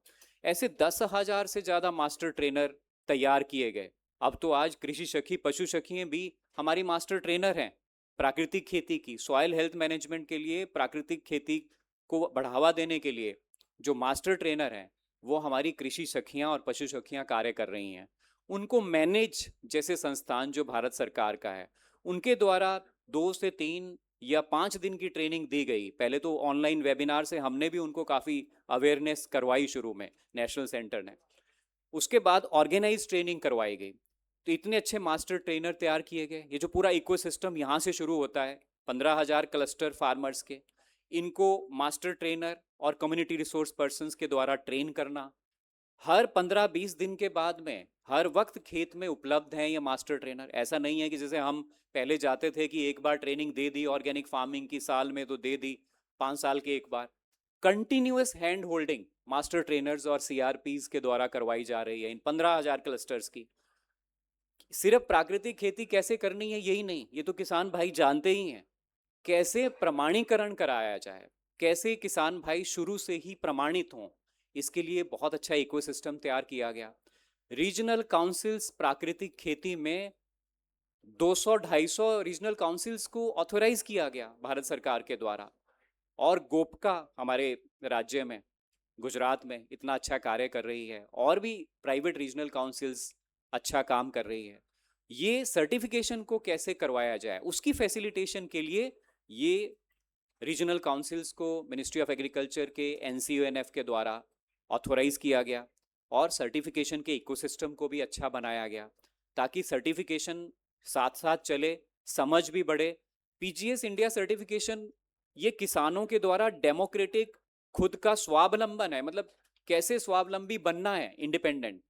ऐसे 10,000 से ज़्यादा मास्टर ट्रेनर तैयार किए गए। अब तो आज कृषि सखी, पशु सखियाँ भी हमारी मास्टर ट्रेनर हैं प्राकृतिक खेती की। सॉइल हेल्थ मैनेजमेंट के लिए, प्राकृतिक खेती को बढ़ावा देने के लिए जो मास्टर ट्रेनर हैं वो हमारी कृषि सखियां और पशु सखियां कार्य कर रही हैं। उनको मैनेज जैसे संस्थान जो भारत सरकार का है उनके द्वारा 2 से 3 या 5 दिन की ट्रेनिंग दी गई। पहले तो ऑनलाइन वेबिनार से हमने भी उनको काफ़ी अवेयरनेस करवाई शुरू में, नेशनल सेंटर ने। उसके बाद ऑर्गेनाइज ट्रेनिंग करवाई गई। तो इतने अच्छे मास्टर ट्रेनर तैयार किए गए। ये जो पूरा इकोसिस्टम यहाँ से शुरू होता है, 15,000 क्लस्टर फार्मर्स के, इनको मास्टर ट्रेनर और कम्युनिटी रिसोर्स पर्सन्स के द्वारा ट्रेन करना। हर 15-20 दिन के बाद में हर वक्त खेत में उपलब्ध हैं ये मास्टर ट्रेनर। ऐसा नहीं है कि जैसे हम पहले जाते थे कि एक बार ट्रेनिंग दे दी ऑर्गेनिक फार्मिंग की, साल में तो दे दी, 5 साल के एक बार। Continuous hand holding master trainers और सीआरपीज के द्वारा करवाई जा रही है इन 15,000 क्लस्टर्स की। सिर्फ प्राकृतिक खेती कैसे करनी है यही नहीं, ये तो किसान भाई जानते ही हैं। कैसे प्रमाणीकरण कराया जाए, कैसे किसान भाई शुरू से ही प्रमाणित हों, इसके लिए बहुत अच्छा इकोसिस्टम तैयार किया गया। रीजनल काउंसिल्स प्राकृतिक खेती में 200-250 रीजनल काउंसिल्स को ऑथोराइज किया गया भारत सरकार के द्वारा। और गोपका हमारे राज्य में, गुजरात में इतना अच्छा कार्य कर रही है, और भी प्राइवेट रीजनल काउंसिल्स अच्छा काम कर रही है। ये सर्टिफिकेशन को कैसे करवाया जाए उसकी फैसिलिटेशन के लिए ये रीजनल काउंसिल्स को मिनिस्ट्री ऑफ एग्रीकल्चर के NCONF के द्वारा ऑथोराइज किया गया, और सर्टिफिकेशन के इकोसिस्टम को भी अच्छा बनाया गया ताकि सर्टिफिकेशन साथ साथ चले, समझ भी बढ़े। PGS इंडिया सर्टिफिकेशन ये किसानों के द्वारा डेमोक्रेटिक खुद का स्वावलंबन है। मतलब कैसे स्वावलंबी बनना है, इंडिपेंडेंट।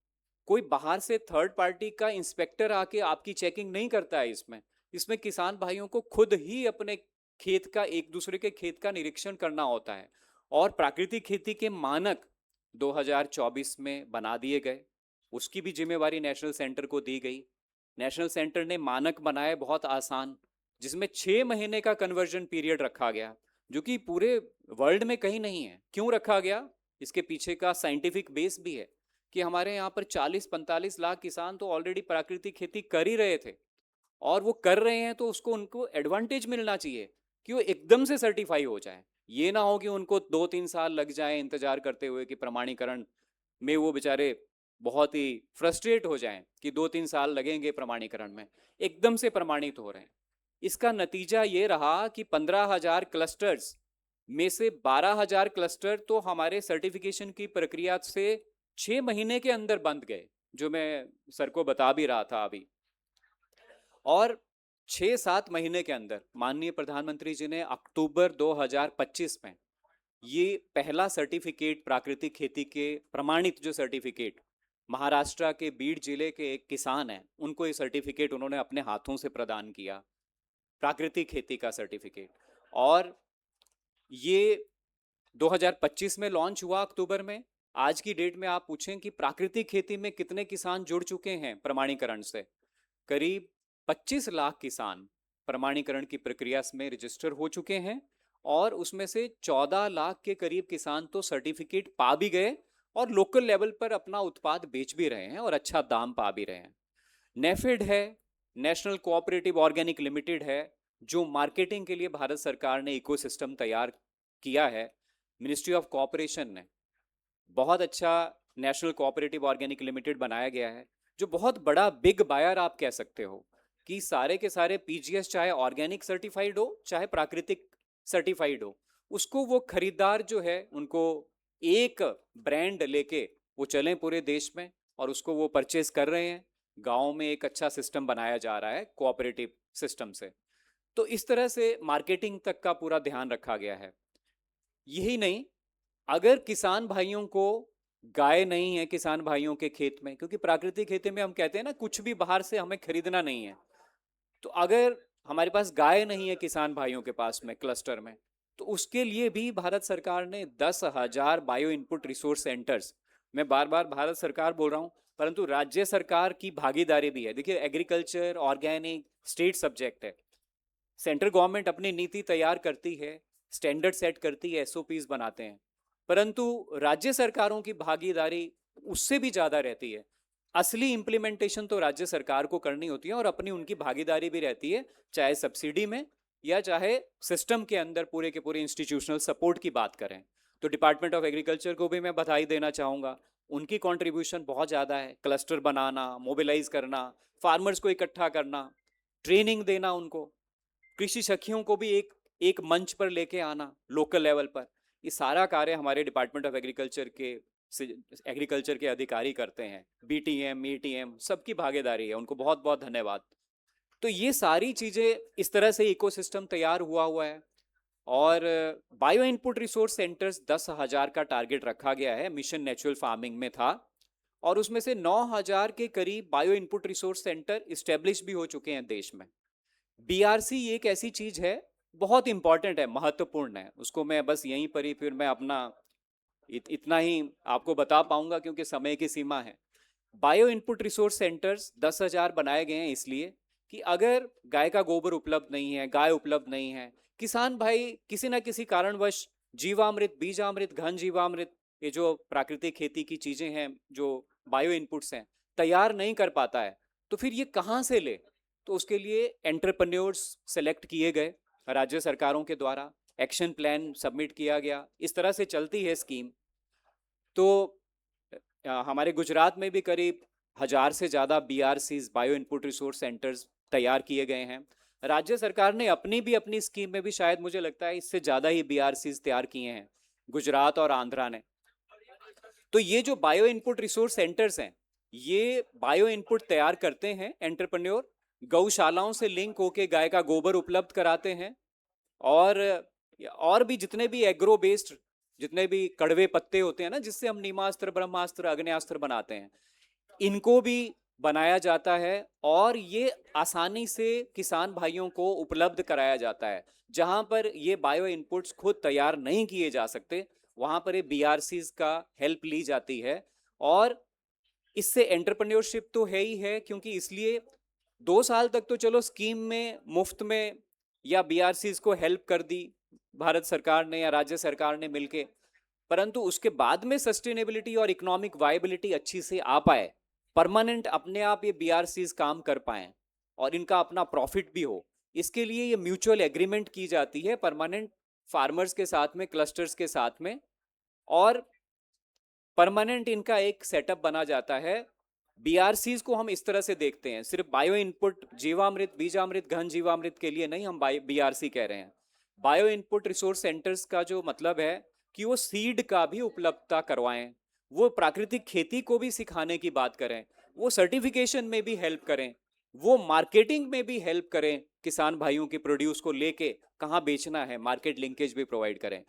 कोई बाहर से थर्ड पार्टी का इंस्पेक्टर आके आपकी चेकिंग नहीं करता है। इसमें किसान भाइयों को खुद ही अपने खेत का, एक दूसरे के खेत का निरीक्षण करना होता है। और प्राकृतिक खेती के मानक 2024 में बना दिए गए, उसकी भी जिम्मेवारी नेशनल सेंटर को दी गई। नेशनल सेंटर ने मानक बनाए बहुत आसान, जिसमें 6 महीने का कन्वर्जन पीरियड रखा गया, जो कि पूरे वर्ल्ड में कहीं नहीं है। क्यों रखा गया, इसके पीछे का साइंटिफिक बेस भी है कि हमारे यहाँ पर 40-45 लाख किसान तो ऑलरेडी प्राकृतिक खेती कर ही रहे थे, और वो कर रहे हैं तो उसको, उनको एडवांटेज मिलना चाहिए कि वो एकदम से सर्टिफाई हो जाए। ये ना हो कि उनको 2-3 साल लग जाए इंतजार करते हुए कि प्रमाणीकरण में वो बेचारे बहुत ही फ्रस्ट्रेट हो जाएं कि 2-3 साल लगेंगे प्रमाणीकरण में। एकदम से प्रमाणित हो रहे हैं। इसका नतीजा ये रहा कि 15,000 क्लस्टर्स में से 12,000 क्लस्टर तो हमारे सर्टिफिकेशन की प्रक्रिया से 6 महीने के अंदर बंद गए, जो मैं सर को बता भी रहा था अभी। और 6-7 महीने के अंदर माननीय प्रधानमंत्री जी ने अक्टूबर 2025 में ये पहला सर्टिफिकेट प्राकृतिक खेती के प्रमाणित, जो सर्टिफिकेट महाराष्ट्र के बीड जिले के एक किसान हैं, उनको ये सर्टिफिकेट उन्होंने अपने हाथों से प्रदान किया, प्राकृतिक खेती का सर्टिफिकेट। और ये 2025 में लॉन्च हुआ अक्टूबर में। आज की डेट में आप पूछें कि प्राकृतिक खेती में कितने किसान जुड़ चुके हैं प्रमाणीकरण से, करीब 25 लाख किसान प्रमाणीकरण की प्रक्रिया में रजिस्टर हो चुके हैं, और उसमें से 14 लाख के करीब किसान तो सर्टिफिकेट पा भी गए और लोकल लेवल पर अपना उत्पाद बेच भी रहे हैं और अच्छा दाम पा भी रहे हैं। नेफेड है, नेशनल कोऑपरेटिव ऑर्गेनिक लिमिटेड है, जो मार्केटिंग के लिए भारत सरकार ने इकोसिस्टम तैयार किया है। मिनिस्ट्री ऑफ कोऑपरेशन ने बहुत अच्छा नेशनल कोऑपरेटिव ऑर्गेनिक लिमिटेड बनाया गया है, जो बहुत बड़ा बिग बायर आप कह सकते हो कि सारे के सारे PGS चाहे ऑर्गेनिक सर्टिफाइड हो चाहे प्राकृतिक सर्टिफाइड हो, उसको वो खरीदार जो है उनको एक ब्रांड लेके वो चलें पूरे देश में, और उसको वो परचेज कर रहे हैं। गाँव में एक अच्छा सिस्टम बनाया जा रहा है कोऑपरेटिव सिस्टम से। तो इस तरह से मार्केटिंग तक का पूरा ध्यान रखा गया है। यही नहीं, अगर किसान भाइयों को गाय नहीं है किसान भाइयों के खेत में, क्योंकि प्राकृतिक खेती में हम कहते हैं ना कुछ भी बाहर से हमें खरीदना नहीं है, तो अगर हमारे पास गाय नहीं है किसान भाइयों के पास में क्लस्टर में, तो उसके लिए भी भारत सरकार ने 10,000 बायो इनपुट रिसोर्स सेंटर्स, मैं बार बार भारत सरकार बोल रहा हूँ परंतु राज्य सरकार की भागीदारी भी है। देखिए, एग्रीकल्चर ऑर्गेनिक स्टेट सब्जेक्ट है। सेंट्रल गवर्नमेंट अपनी नीति तैयार करती है, स्टैंडर्ड सेट करती है, SOPs बनाते हैं, परंतु राज्य सरकारों की भागीदारी उससे भी ज़्यादा रहती है। असली इम्प्लीमेंटेशन तो राज्य सरकार को करनी होती है, और अपनी उनकी भागीदारी भी रहती है, चाहे सब्सिडी में या चाहे सिस्टम के अंदर पूरे के पूरे इंस्टीट्यूशनल सपोर्ट की बात करें। तो डिपार्टमेंट ऑफ एग्रीकल्चर को भी मैं बधाई देना चाहूँगा उनकी कंट्रीब्यूशन बहुत ज़्यादा है। क्लस्टर बनाना, मोबिलाइज करना, फार्मर्स को इकट्ठा करना, ट्रेनिंग देना उनको, कृषि सखियों को भी एक मंच पर लेके आना लोकल लेवल पर, ये सारा कार्य हमारे डिपार्टमेंट ऑफ एग्रीकल्चर के अधिकारी करते हैं। बीटीएम, ईटीएम सबकी भागीदारी है, उनको बहुत बहुत धन्यवाद। तो ये सारी चीज़ें इस तरह से इकोसिस्टम तैयार हुआ है। और बायो इनपुट रिसोर्स सेंटर्स 10,000 का टारगेट रखा गया है, मिशन नेचुरल फार्मिंग में था, और उसमें से 9,000 के करीब bio input resource centre establish भी हो चुके हैं देश में। बीआरसी एक ऐसी चीज है, बहुत इंपॉर्टेंट है, महत्वपूर्ण है, उसको मैं बस यहीं पर ही फिर मैं अपना इतना ही आपको बता पाऊंगा क्योंकि समय की सीमा है। बायो इनपुट रिसोर्स सेंटर्स 10,000 बनाए गए हैं इसलिए कि अगर गाय का गोबर उपलब्ध नहीं है, गाय उपलब्ध नहीं है, किसान भाई किसी ना किसी कारणवश जीवामृत, बीजामृत, घन जीवामृत, ये जो प्राकृतिक खेती की चीजें हैं, जो बायो इनपुट्स हैं, तैयार नहीं कर पाता है, तो फिर ये कहाँ से ले? तो उसके लिए एंटरप्रेन्योर्स सेलेक्ट किए गए राज्य सरकारों के द्वारा, एक्शन प्लान सबमिट किया गया, इस तरह से चलती है स्कीम। तो हमारे गुजरात में भी करीब 1,000 से ज़्यादा बीआरसीज, बायो इनपुट रिसोर्स सेंटर्स तैयार किए गए हैं। राज्य सरकार ने अपनी स्कीम में भी शायद मुझे लगता है इससे ज़्यादा ही बीआरसीज तैयार किए हैं, गुजरात और आंध्रा ने। तो ये जो बायो इनपुट रिसोर्स सेंटर्स हैं, ये बायो इनपुट तैयार करते हैं एंटरप्रेन्योर, गौशालाओं से लिंक होके गाय का गोबर उपलब्ध कराते हैं, और भी जितने भी एग्रो बेस्ड, जितने भी कड़वे पत्ते होते हैं ना, जिससे हम नीमास्त्र, ब्रह्मास्त्र, अग्नेयास्त्र बनाते हैं, इनको भी बनाया जाता है और ये आसानी से किसान भाइयों को उपलब्ध कराया जाता है। जहां पर ये बायो इनपुट्स खुद तैयार नहीं किए जा सकते, वहां पर ये बीआरसीज का हेल्प ली जाती है। और इससे एंटरप्रेन्योरशिप तो है ही है, क्योंकि इसलिए 2 साल तक तो चलो स्कीम में मुफ्त में या बीआरसीज को हेल्प कर दी भारत सरकार ने या राज्य सरकार ने मिलके, परंतु उसके बाद में सस्टेनेबिलिटी और इकोनॉमिक वायबिलिटी अच्छी से आ पाए, परमानेंट अपने आप ये बीआरसीज काम कर पाए और इनका अपना प्रॉफिट भी हो, इसके लिए ये म्यूचुअल एग्रीमेंट की जाती है परमानेंट फार्मर्स के साथ में, क्लस्टर्स के साथ में, और परमानेंट इनका एक सेटअप बना जाता है। बीआरसीज को हम इस तरह से देखते हैं, सिर्फ बायो इनपुट, जीवामृत, बीजामृत, घन जीवामृत के लिए नहीं हम बीआरसी कह रहे हैं। बायो इनपुट रिसोर्स सेंटर्स का जो मतलब है कि वो सीड का भी उपलब्धता करवाएं, वो प्राकृतिक खेती को भी सिखाने की बात करें, वो सर्टिफिकेशन में भी हेल्प करें, वो मार्केटिंग में भी हेल्प करें, किसान भाइयों के प्रोड्यूस को लेके कहाँ बेचना है, मार्केट लिंकेज भी प्रोवाइड करें।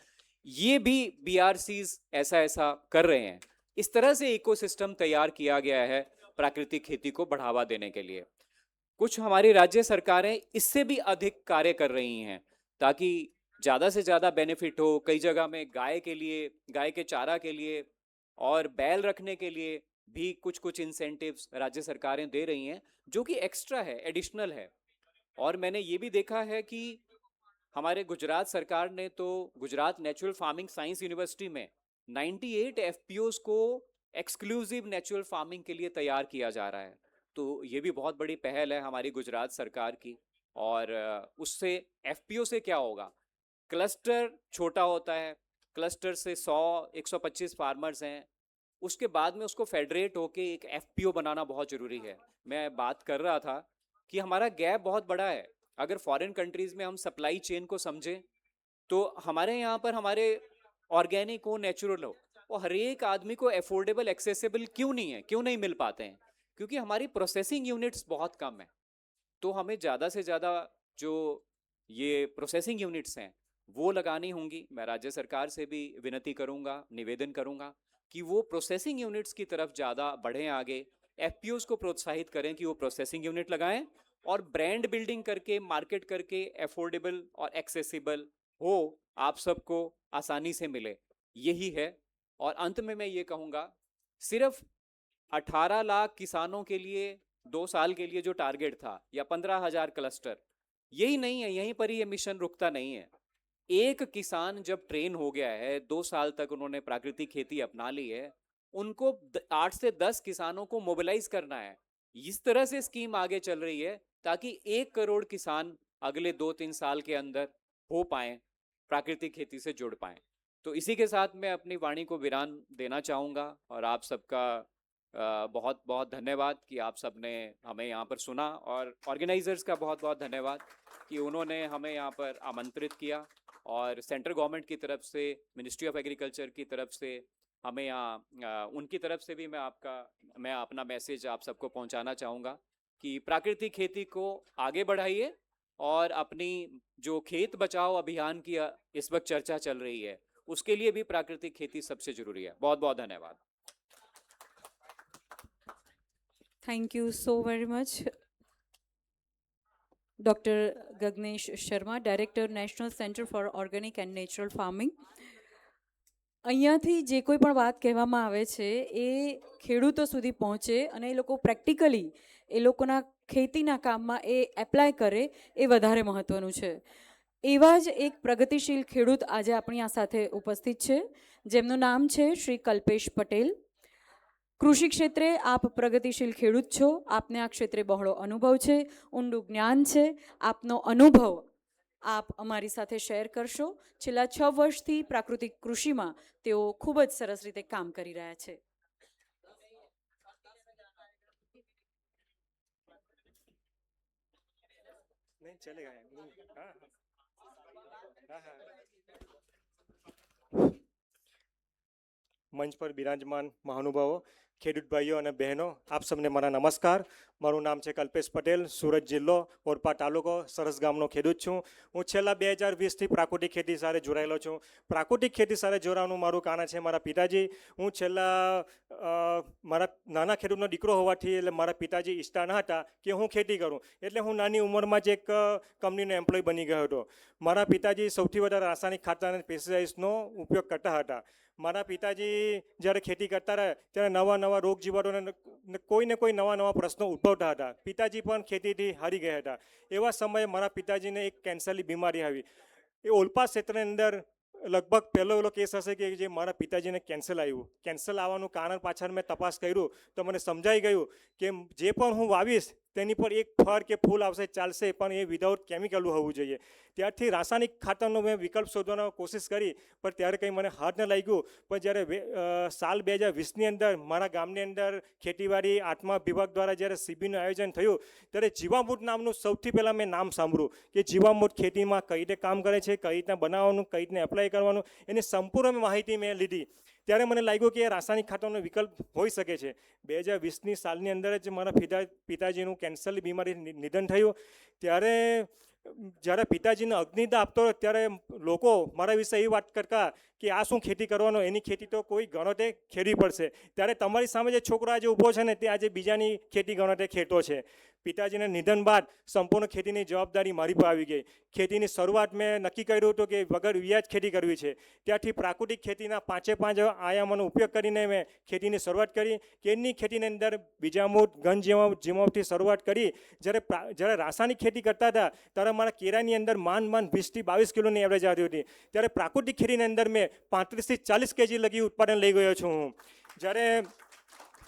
ये भी बीआरसीज ऐसा कर रहे हैं। इस तरह से इकोसिस्टम तैयार किया गया है प्राकृतिक खेती को बढ़ावा देने के लिए। कुछ हमारी राज्य सरकारें इससे भी अधिक कार्य कर रही हैं ताकि ज़्यादा से ज़्यादा बेनिफिट हो। कई जगह में गाय के लिए, गाय के चारा के लिए और बैल रखने के लिए भी कुछ कुछ इंसेंटिव्स राज्य सरकारें दे रही हैं, जो कि एक्स्ट्रा है, एडिशनल है। और मैंने ये भी देखा है कि हमारे गुजरात सरकार ने तो Gujarat natural farming science university में 98 एफपीओज को एक्सक्लूसिव नेचुरल फार्मिंग के लिए तैयार किया जा रहा है। तो ये भी बहुत बड़ी पहल है हमारी गुजरात सरकार की। और उससे एफपीओ से क्या होगा, क्लस्टर छोटा होता है, क्लस्टर से 100-125 फार्मर्स हैं, उसके बाद में उसको फेडरेट होके एक एफपीओ बनाना बहुत ज़रूरी है। मैं बात कर रहा था कि हमारा गैप बहुत बड़ा है। अगर फॉरेन कंट्रीज़ में हम सप्लाई चेन को समझें तो हमारे यहाँ पर हमारे ऑर्गेनिक हो, नेचुरल हो, वो हर एक आदमी को अफोर्डेबल, एक्सेसिबल क्यों नहीं है, क्यों नहीं मिल पाते हैं? क्योंकि हमारी प्रोसेसिंग यूनिट्स बहुत कम है। तो हमें ज़्यादा से ज़्यादा जो ये प्रोसेसिंग यूनिट्स हैं वो लगानी होंगी। मैं राज्य सरकार से भी विनती करूंगा, निवेदन करूंगा कि वो प्रोसेसिंग यूनिट्स की तरफ ज़्यादा बढ़ें आगे, एफपीओज को प्रोत्साहित करें कि वो प्रोसेसिंग यूनिट लगाएं और ब्रांड बिल्डिंग करके, मार्केट करके अफोर्डेबल और एक्सेसिबल हो, आप सबको आसानी से मिले, यही है। और अंत में मैं ये कहूँगा, सिर्फ 18 लाख किसानों के लिए 2 साल के लिए जो टारगेट था, या 15,000 क्लस्टर, यही नहीं है, यहीं पर ही ये मिशन रुकता नहीं है। एक किसान जब ट्रेन हो गया है, 2 साल तक उन्होंने प्राकृतिक खेती अपना ली है, उनको 8 से 10 किसानों को मोबिलाइज करना है। इस तरह से स्कीम आगे चल रही है ताकि 1 करोड़ किसान अगले 2-3 साल के अंदर हो पाए, प्राकृतिक खेती से जुड़ पाए। तो इसी के साथ मैं अपनी वाणी को विराम देना चाहूँगा और आप सबका बहुत बहुत धन्यवाद कि आप सबने हमें यहाँ पर सुना, और ऑर्गेनाइजर्स का बहुत बहुत धन्यवाद कि उन्होंने हमें यहाँ पर आमंत्रित किया, और सेंट्रल गवर्नमेंट की तरफ से, मिनिस्ट्री ऑफ एग्रीकल्चर की तरफ से हमें यहाँ, उनकी तरफ से भी मैं अपना मैसेज आप सबको पहुँचाना चाहूँगा कि प्राकृतिक खेती को आगे बढ़ाइए, और अपनी जो खेत बचाओ अभियान की इस वक्त चर्चा चल रही है, उसके लिए भी प्राकृतिक खेती सबसे जरूरी है। बहुत बहुत धन्यवाद। Thank you so very much doctor Gaganesh Sharma, director national centre for organic and natural farming. અહીંયાથી જે કોઈ પણ વાત કહેવામાં આવે છે એ ખેડૂતો સુધી પહોંચે અને એ લોકો પ્રેક્ટિકલી એ લોકોના ખેતીના કામમાં એ એપ્લાય કરે એ વધારે મહત્ત્વનું છે. એવા જ એક પ્રગતિશીલ ખેડૂત આજે આપણી આ સાથે ઉપસ્થિત છે, જેમનું નામ છે શ્રી કલ્પેશ પટેલ. કૃષિ ક્ષેત્રે આપ પ્રગતિશીલ ખેડૂત છો, આપને આ ક્ષેત્રે બહોળો અનુભવ છે, ઊંડું જ્ઞાન છે. આપનો અનુભવ આપ અમારી સાથે શેર કરશો. છેલ્લા 6 વર્ષથી પ્રાકૃતિક કૃષિમાં તેઓ ખૂબ જ સરસ રીતે કામ કરી રહ્યા છે. नहीं चलेगा हाँ हाँ हाँ મંચ પર બિરાજમાન મહાનુભાવો, ખેડૂત ભાઈઓ અને બહેનો, આપ સૌને મારા નમસ્કાર. મારું નામ છે કલ્પેશ પટેલ, સુરત જિલ્લો, ઓરપા તાલુકો, સરસ ગામનો ખેડૂત છું. હું છેલ્લા 2020થી પ્રાકૃતિક ખેતી સાથે જોડાયેલો છું. પ્રાકૃતિક ખેતી સાથે જોડાવાનું મારું કારણ છે મારા પિતાજી. હું છેલ્લા મારા નાના ખેડૂતનો દીકરો હોવાથી એટલે મારા પિતાજી ઈચ્છતા ન હતા કે હું ખેતી કરું, એટલે હું નાની ઉંમરમાં જ એક કંપનીનો એમ્પ્લોય બની ગયો હતો. મારા પિતાજી સૌથી વધારે રાસાયણિક ખાતર અને પેસ્ટિસાઇડ્સનો ઉપયોગ કરતા હતા. મારા પિતાજી જ્યારે ખેતી કરતા રહ્યા ત્યારે નવા નવા રોગ જીવાતોને કોઈને કોઈ નવા પ્રશ્નો ઉદ્ભવતા હતા. પિતાજી પણ ખેતીથી હારી ગયા હતા. એવા સમયે મારા પિતાજીને એક કેન્સરની બીમારી આવી. એ ઓલપાડ ક્ષેત્રની અંદર લગભગ પહેલો એવો કેસ હશે કે જે મારા પિતાજીને કેન્સર આવ્યું. કેન્સર આવવાનું કારણ પાછળ મેં તપાસ કર્યું તો મને સમજાઈ ગયું કે જે પણ હું વાવીશ તેની પર એક ફળ કે ફૂલ આવશે ચાલશે, પણ એ વિધાઉટ કેમિકલ હોવું જોઈએ. ત્યારથી રાસાયણિક ખાતરનો મેં વિકલ્પ શોધવાનો કોશિશ કરી, પણ ત્યારે કંઈ મને હાથ ન લાગ્યું. પણ જ્યારે સાલ 2020ની અંદર મારા ગામની અંદર ખેતીવાડી 8મા વિભાગ દ્વારા જ્યારે શિબિરનું આયોજન થયું ત્યારે જીવામૃત નામનું સૌથી પહેલાં મેં નામ સાંભળ્યું કે જીવામૃત ખેતીમાં કઈ રીતે કામ કરે છે, કઈ રીતના બનાવવાનું, કઈ રીતના એપ્લાય કરવાનું, એની સંપૂર્ણ માહિતી મેં લીધી. ત્યારે મને લાગ્યું કે રાસાયણિક ખાતરનો વિકલ્પ હોઈ શકે છે. 2020ની સાલની અંદર જ મારા પિતાજીનું કેન્સરની બીમારી નિધન થયું. ત્યારે જ્યારે પિતાજીને અગ્નિદાહ આપતો ત્યારે લોકો મારા વિશે એવી વાત કરતા કે આ શું ખેતી કરવાનો, એની ખેતી તો કોઈ ગણોતે ખેડવી પડશે. ત્યારે તમારી સામે જે છોકરો આજે ઊભો છે ને તે આજે બીજાની ખેતી ગણોતે ખેડતો છે. પિતાજીના નિધન બાદ સંપૂર્ણ ખેતીની જવાબદારી મારી પર આવી ગઈ. ખેતીની શરૂઆત મેં નક્કી કર્યું હતું કે વગર વ્યાજ ખેતી કરવી છે. ત્યારથી પ્રાકૃતિક ખેતીના 5 આયામોનો ઉપયોગ કરીને મેં ખેતીની શરૂઆત કરી. કેળની ખેતીની અંદર બીજામૃત, ઘન જીવામૃતથી શરૂઆત કરી. જ્યારે રાસાયણિક ખેતી કરતા હતા ત્યારે મારા કેળાની અંદર માંડ 20 થી 22 કિલોની એવરેજ આવતી હતી. ત્યારે પ્રાકૃતિક ખેતીની અંદર મેં 35 થી 40 કેજી લગી ઉત્પાદન લઈ ગયો છું હું. જ્યારે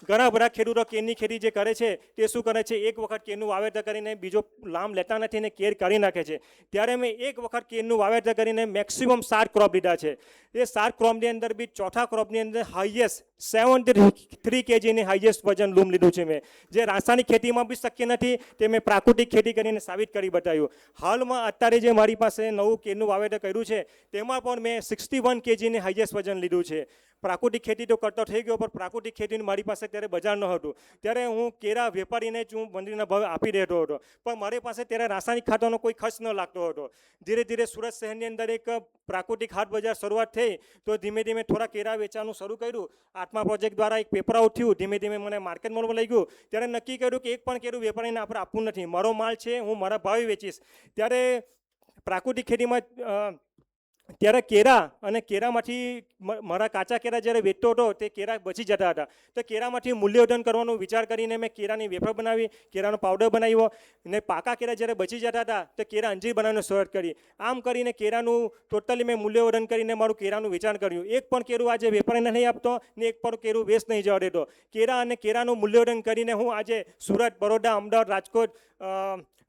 ઘણા બધા ખેડૂતો કેળની ખેતી જે કરે છે તે શું કરે છે, એક વખત કેળનું વાવેતર કરીને બીજો લામ લેતા નથી ને કેળ કાઢી નાખે છે. ત્યારે મેં એક વખત કેળનું વાવેતર કરીને મેક્સિમમ 7 ક્રોપ લીધા છે. એ 7 ક્રોપની અંદર બી ચોથા ક્રોપની અંદર હાઈએસ્ટ 73 કેજીની હાઈએસ્ટ વજન લૂમ લીધું છે મેં. જે રાસાયણિક ખેતીમાં બી શક્ય નથી તે મેં પ્રાકૃતિક ખેતી કરીને સાબિત કરી બતાવ્યું. હાલમાં અત્યારે જે મારી પાસે નવું કેળનું વાવેતર કર્યું છે તેમાં પણ મેં 61 કેજીની હાઈએસ્ટ વજન લીધું છે. પ્રાકૃતિક ખેતી તો કરતો થઈ ગયો, પણ પ્રાકૃતિક ખેતીનું મારી પાસે ત્યારે બજાર ન હતું. ત્યારે હું કેળા વેપારીને જ હું મંદિરના ભાવે આપી દેતો હતો, પણ મારી પાસે ત્યારે રાસાયણિક ખાતરનો કોઈ ખર્ચ ન લાગતો હતો. ધીરે ધીરે સુરત શહેરની અંદર એક પ્રાકૃતિક હાટ બજાર શરૂઆત થઈ તો ધીમે ધીમે થોડા કેળા વેચાવાનું શરૂ કર્યું. 8મા પ્રોજેક્ટ દ્વારા એક પેપર આઉટ થયું. ધીમે ધીમે મને માર્કેટ મળવા લઈ ગયું. ત્યારે નક્કી કર્યું કે એક પણ કેળું વેપારીને આપણે આપવું નથી, મારો માલ છે, હું મારા ભાવે વેચીશ. ત્યારે પ્રાકૃતિક ખેતીમાં ત્યારે કેળા અને કેળામાંથી મારા કાચા કેરા જ્યારે વેચતો હતો તે કેરા બચી જતા હતા, તો કેરામાંથી મૂલ્યવર્ધન કરવાનો વિચાર કરીને મેં કેરાની વેફર બનાવી, કેરાનો પાવડર બનાવ્યો, ને પાકા કેરા જ્યારે બચી જતા હતા તો કેરા અંજીર બનાવવાની શરૂઆત કરી. આમ કરીને કેરાનું ટોટલી મેં મૂલ્યવર્ધન કરીને મારું કેરાનું વેચાણ કર્યું. એક પણ કેરું આજે વેપારીને નહીં આપતો ને એક પણ કેરું વેસ્ટ નહીં જવા દેતો. કેરા અને કેરાનું મૂલ્યવર્ધન કરીને હું આજે સુરત, બરોડા, અમદાવાદ, રાજકોટ,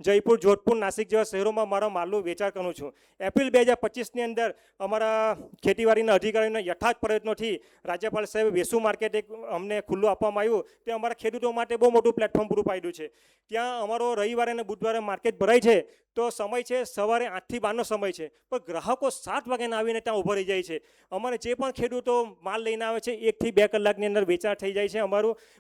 જયપુર, જોધપુર, નાસિક જેવા શહેરોમાં મારા માલનું વેચાણ કરું છું. એપ્રિલ 2025ની અંદર અમારા ખેતીવાડીના અધિકારીઓના યથાર્થ પ્રયત્નોથી રાજ્યપાલ સાહેબ વેસુ માર્કેટ એક અમને ખુલ્લું આપવામાં આવ્યું. તે અમારા ખેડૂતો માટે બહુ મોટું પ્લેટફોર્મ પૂરું પાડ્યું છે. ત્યાં અમારો રવિવારે અને બુધવારે માર્કેટ ભરાય છે, તો સમય છે સવારે 8 થી 12નો સમય છે, પણ ગ્રાહકો 7 વાગ્યાના આવીને ત્યાં ઊભા રહી જાય છે. અમારે જે પણ ખેડૂતો માલ લઈને આવે છે 1 થી 2 કલાકની અંદર વેચાણ થઈ જાય છે.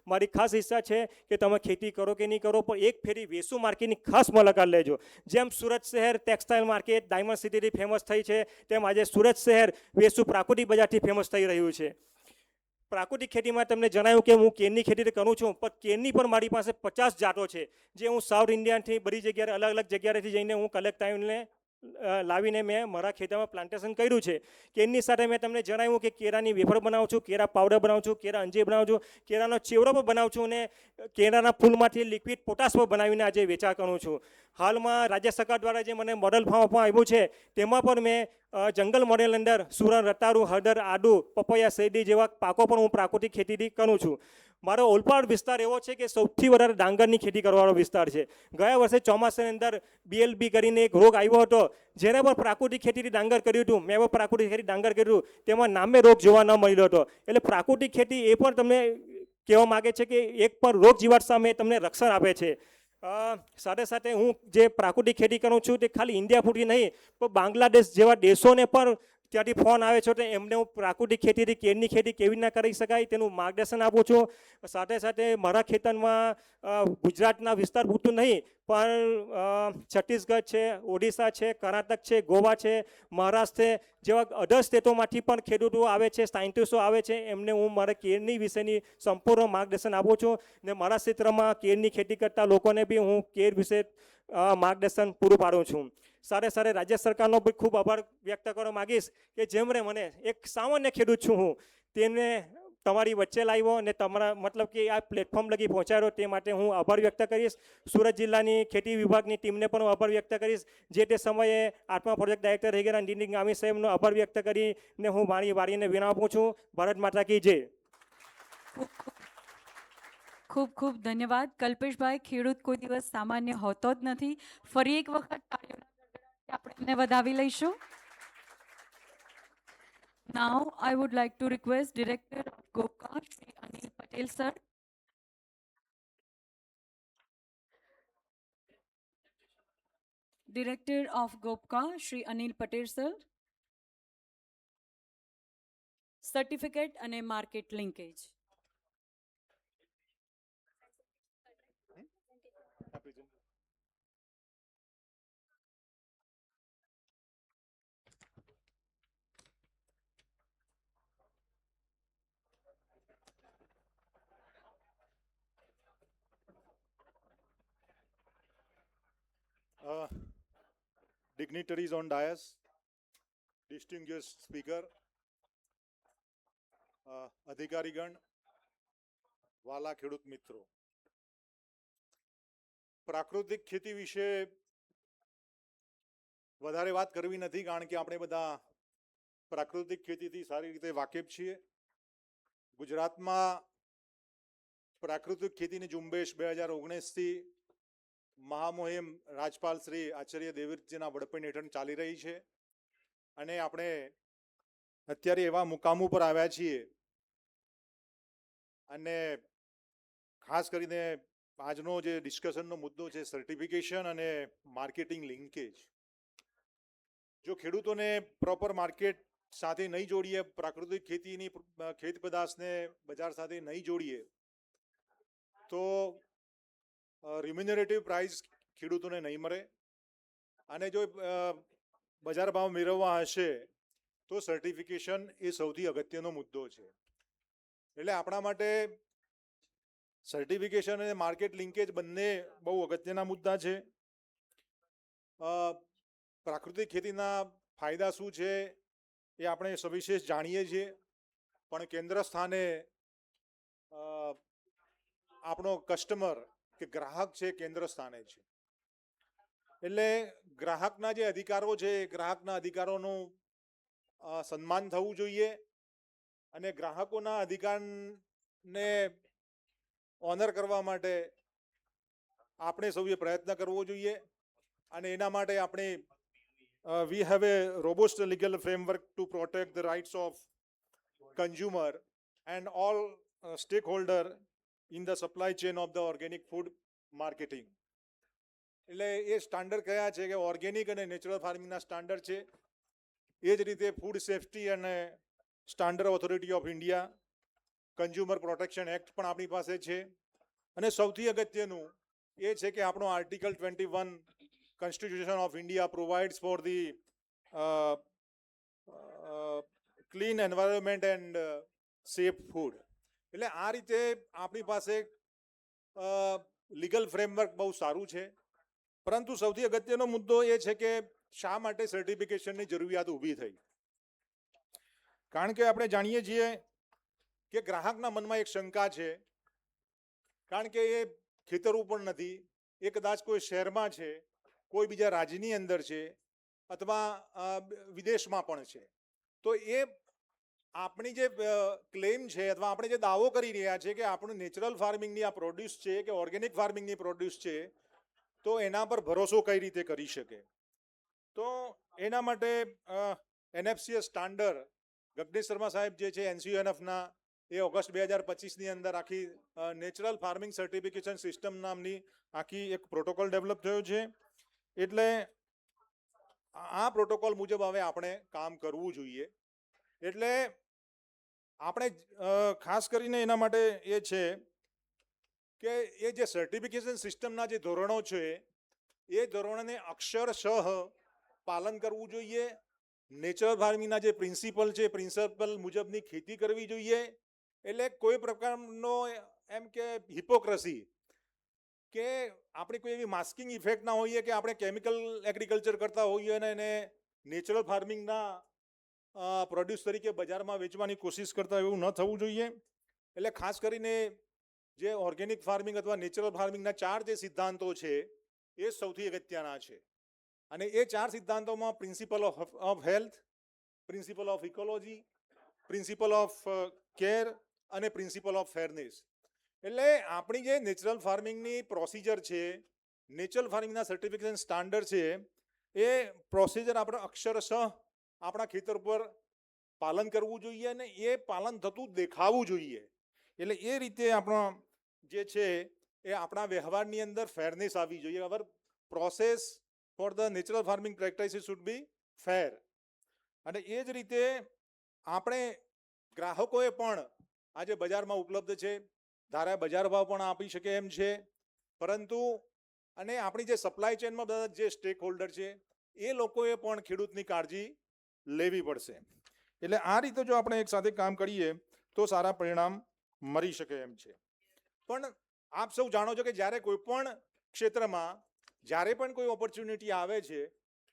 મારી ખાસ ઈચ્છા છે કે તમે ખેતી કરો કે નહીં કરો, પણ એક ફેરી વેસુ માર્કેટની ખાસ મુલાકાત લેજો. જેમ સુરત શહેર ટેક્સટાઇલ માર્કેટ ડાયમંડ સિટીથી ફેમસ થઈ છે, તેમ આજે સુરત શહેર વેસુ પ્રાકૃતિક બજારથી ફેમસ થઈ રહ્યું છે. પ્રાકૃતિક ખેતીમાં તમને જણાવ્યું કે હું કેરની ખેતી કરું છું, પણ કેરની પણ મારી પાસે 50 જાતો છે, જે હું સાઉથ ઇન્ડિયાથી બધી જગ્યાએ અલગ અલગ જગ્યાએથી જઈને હું કલેક્ટ કરીને લાવીને મેં મારા ખેતરમાં પ્લાન્ટેશન કર્યું છે. કેરની સાથે મેં તમને જણાવ્યું કે કેરાની વેફર બનાવું છું, કેરા પાવડર બનાવું છું, કેરા અંજીર બનાવું છું, કેરાનો ચેવડો પણ બનાવું છું, અને કેરાના ફૂલમાંથી લિક્વિડ પોટાશ પણ બનાવીને આજે વેચાણ કરું છું. હાલમાં રાજ્ય સરકાર દ્વારા જે મને મોડલ ફાર્મ આપવામાં આવ્યું છે, તેમાં પણ મેં જંગલ મોડેલ અંદર સુરણ, રતારું, હળદર, આદુ, પપૈયા, શેરડી જેવા પાકો પણ હું પ્રાકૃતિક ખેતીથી કરું છું. મારો ઓલપાડ વિસ્તાર એવો છે કે સૌથી વધારે ડાંગરની ખેતી કરવાનો વિસ્તાર છે. ગયા વર્ષે ચોમાસાની અંદર BLB કરીને એક રોગ આવ્યો હતો, જેને પણ પ્રાકૃતિક ખેતીથી ડાંગર કર્યું હતું. મેં પણ પ્રાકૃતિક ખેતી ડાંગર કર્યું, તેમાં નામે રોગ જોવા ન મળ્યો હતો. એટલે પ્રાકૃતિક ખેતી એ પણ તમને કહેવા માગે છે કે એક પણ રોગ જીવાત સામે તમને રક્ષણ આપે છે. સાથે સાથે હું જે પ્રાકૃતિક ખેતી કરું છું તે ખાલી ઇન્ડિયા પૂરતી નહીં, પણ બાંગ્લાદેશ જેવા દેશોને પણ ત્યાંથી ફોન આવે છે, તો એમને હું પ્રાકૃતિક ખેતીથી કેરની ખેતી કેવી રીતના કરી શકાય તેનું માર્ગદર્શન આપું છું. સાથે સાથે મારા ખેતરમાં ગુજરાતના વિસ્તાર પૂરતું નહીં, પણ છત્તીસગઢ છે, ઓડિશા છે, કર્ણાટક છે, ગોવા છે, મહારાષ્ટ્ર છે જેવા અધર સ્ટેટોમાંથી પણ ખેડૂતો આવે છે, સાયન્ટિસ્ટો આવે છે. એમને હું મારા કેરની વિશેની સંપૂર્ણ માર્ગદર્શન આપું છું, ને મારા ક્ષેત્રમાં કેરની ખેતી કરતા લોકોને બી હું કેર વિશે માર્ગદર્શન પૂરું પાડું છું. સાથે સાથે રાજ્ય સરકારનો બી ખૂબ આભાર વ્યક્ત કરવા માગીશ કે જેમણે મને, એક સામાન્ય ખેડૂત છું હું, તેને તમારી વચ્ચે લાવ્યો અને તમારા મતલબ કે આ પ્લેટફોર્મ લગી પહોંચાડ્યો, તે માટે હું આભાર વ્યક્ત કરીશ. સુરત જિલ્લાની ખેતી વિભાગની ટીમને પણ હું આભાર વ્યક્ત કરીશ. જે તે સમયે આત્મા પ્રોજેક્ટ ડાયરેક્ટર રહી ગયા નીતિન ગામી સાહેબનો આભાર વ્યક્ત કરીને હું મારી વારીને વિરામ આપું છું. ભારત માતા કી જય. ખૂબ ખૂબ ધન્યવાદ કલ્પેશભાઈ. ખેડૂત કોઈ દિવસ સામાન્ય હોતો જ નથી. ફરી એક વખત તાળીઓના ગડગડાટથી આપણે એમને વધાવી લઈશું. Now I would like to request Director of GOPCA, Shri Anil Patel sir. Director of GOPCA, Shri Anil Patel sir. Certificate and market linkage. Dignitaries on dais, distinguished speaker, અધિકારીગણ, વાલા ખેડૂત મિત્રો, પ્રાકૃતિક ખેતી વિશે વધારે વાત કરવી નથી, કારણ કે આપણે બધા પ્રાકૃતિક ખેતીથી સારી રીતે વાકેફ છીએ. ગુજરાતમાં પ્રાકૃતિક ખેતીની ઝુંબેશ 2019થી મહામુહિમ રાજપાલ શ્રી આચાર્ય દેવવ્રતજીના વડપણ હેઠળ ચાલી રહી છે, અને આપણે અત્યારે એવા મુકામ ઉપર આવ્યા છીએ, અને ખાસ કરીને આજનો જે ડિસ્કશનનો મુદ્દો છે સર્ટિફિકેશન અને માર્કેટિંગ લિંકેજ. જો ખેડૂતોને પ્રોપર માર્કેટ સાથે નહીં જોડીએ, પ્રાકૃતિક ખેતીની ખેત પેદાશને બજાર સાથે નહીં જોડીએ, તો રિમ્યુનરેટિવ પ્રાઇસ ખેડૂતોને નહીં મળે, અને જો બજાર ભાવ મેળવવા હશે તો સર્ટિફિકેશન એ સૌથી અગત્યનો મુદ્દો છે. એટલે આપણા માટે સર્ટિફિકેશન અને માર્કેટ લિંકેજ બંને બહુ અગત્યના મુદ્દા છે. પ્રાકૃતિક ખેતીના ફાયદા શું છે એ આપણે સવિશેષ જાણીએ છીએ, પણ કેન્દ્ર સ્થાને આપણો કસ્ટમર કે ગ્રાહક છે કેન્દ્ર સ્થાને છે. એટલે ગ્રાહકના જે અધિકારો છે એ ગ્રાહકના અધિકારોનું સન્માન થવું જોઈએ અને ગ્રાહકોના અધિકારને ઓનર કરવા માટે આપણે સૌએ પ્રયત્ન કરવો જોઈએ. અને એના માટે આપણે we have a robust legal framework to protect the rights of consumer and all stakeholder in the supply chain of the organic food marketing. એટલે એ સ્ટાન્ડર્ડ કયા છે કે ઓર્ગેનિક અને નેચરલ ફાર્મિંગના સ્ટાન્ડર્ડ છે. એ જ રીતે ફૂડ સેફ્ટી અને standard authority of India, consumer protection act પણ આપણી પાસે છે. અને સૌથી અગત્યનું એ છે કે આપણો article 21 Constitution of India provides for the clean environment and safe food. એટલે આ રીતે આપણી પાસે લીગલ ફ્રેમવર્ક બહુ સારું છે. પરંતુ સૌથી અગત્યનો મુદ્દો એ છે કે શા માટે સર્ટિફિકેશનની જરૂરિયાત ઊભી થઈ. કારણ કે આપણે જાણીએ છીએ કે ગ્રાહકના મનમાં એક શંકા છે, કારણ કે એ ખેતરો પણ નથી, એ કદાચ કોઈ શહેરમાં છે, કોઈ બીજા રાજ્યની અંદર છે અથવા વિદેશમાં પણ છે. તો એ આપણી જે ક્લેમ છે અથવા આપણે જે દાવો કરી રહ્યા છે કે આપણું નેચરલ ફાર્મિંગની આ પ્રોડ્યુસ છે કે ઓર્ગેનિક ફાર્મિંગની પ્રોડ્યુસ છે, તો એના પર ભરોસો કઈ રીતે કરી શકે. તો એના માટે NFCS સ્ટાન્ડર્ડ ગગનેશ શર્મા સાહેબ જે છે NCONFના, એ ઓગસ્ટ 2025ની અંદર આખી નેચરલ ફાર્મિંગ સર્ટિફિકેશન સિસ્ટમ નામની આખી એક પ્રોટોકોલ ડેવલપ થયો છે. એટલે આ પ્રોટોકોલ મુજબ હવે આપણે કામ કરવું જોઈએ. એટલે આપણે ખાસ કરીને એના માટે એ છે કે એ જે સર્ટિફિકેશન સિસ્ટમના જે ધોરણો છે એ ધોરણોને અક્ષરશઃ પાલન કરવું જોઈએ. નેચરલ ફાર્મિંગના જે પ્રિન્સિપલ છે પ્રિન્સિપલ મુજબની ખેતી કરવી જોઈએ. એટલે કોઈ પ્રકારનો એમ કે હિપોક્રસી કે આપણી કોઈ એવી માસ્કિંગ ઇફેક્ટ ના હોઈએ કે આપણે કેમિકલ એગ્રીકલ્ચર કરતા હોઈએ અને એને નેચરલ ફાર્મિંગના પ્રોડ્યુસ તરીકે બજારમાં વેચવાની કોશિશ કરતા એવું ન થવું જોઈએ. એટલે ખાસ કરીને જે ઓર્ગેનિક ફાર્મિંગ અથવા નેચરલ ફાર્મિંગના 4 જે સિદ્ધાંતો છે એ સૌથી અગત્યના છે. અને એ 4 સિદ્ધાંતોમાં principle of health, principle of ecology, principle of care અને પ્રિન્સિપલ ઓફ ફેરનેસ. એટલે આપણી જે નેચરલ ફાર્મિંગની પ્રોસિજર છે, નેચરલ ફાર્મિંગના સર્ટિફિકેશન સ્ટાન્ડર્ડ છે, એ પ્રોસિજર આપણે અક્ષરશઃ આપણા ખેતર પર પાલન કરવું જોઈએ અને એ પાલન થતું દેખાવું જોઈએ. એટલે એ રીતે આપણો જે છે એ આપણા વ્યવહારની અંદર ફેરનેસ આવવી જોઈએ. Our process for the natural farming practices should be fair. અને એ જ રીતે આપણે ગ્રાહકોએ પણ આજે બજારમાં ઉપલબ્ધ છે, ધારા બજાર ભાવ પણ આપી શકે એમ છે, પરંતુ અને આપણી જે સપ્લાય ચેનમાં બધા જે સ્ટેક હોલ્ડર છે એ લોકોએ પણ ખેડૂતની કાળજી લેવી પડશે. એટલે આ રીતે જો આપણે એક સાથે કામ કરીએ તો સારા પરિણામ મળી શકે એમ છે. પણ આપ સૌ જાણો છો કે જ્યારે કોઈ પણ ક્ષેત્રમાં જ્યારે પણ કોઈ ઓપોર્ચ્યુનિટી આવે છે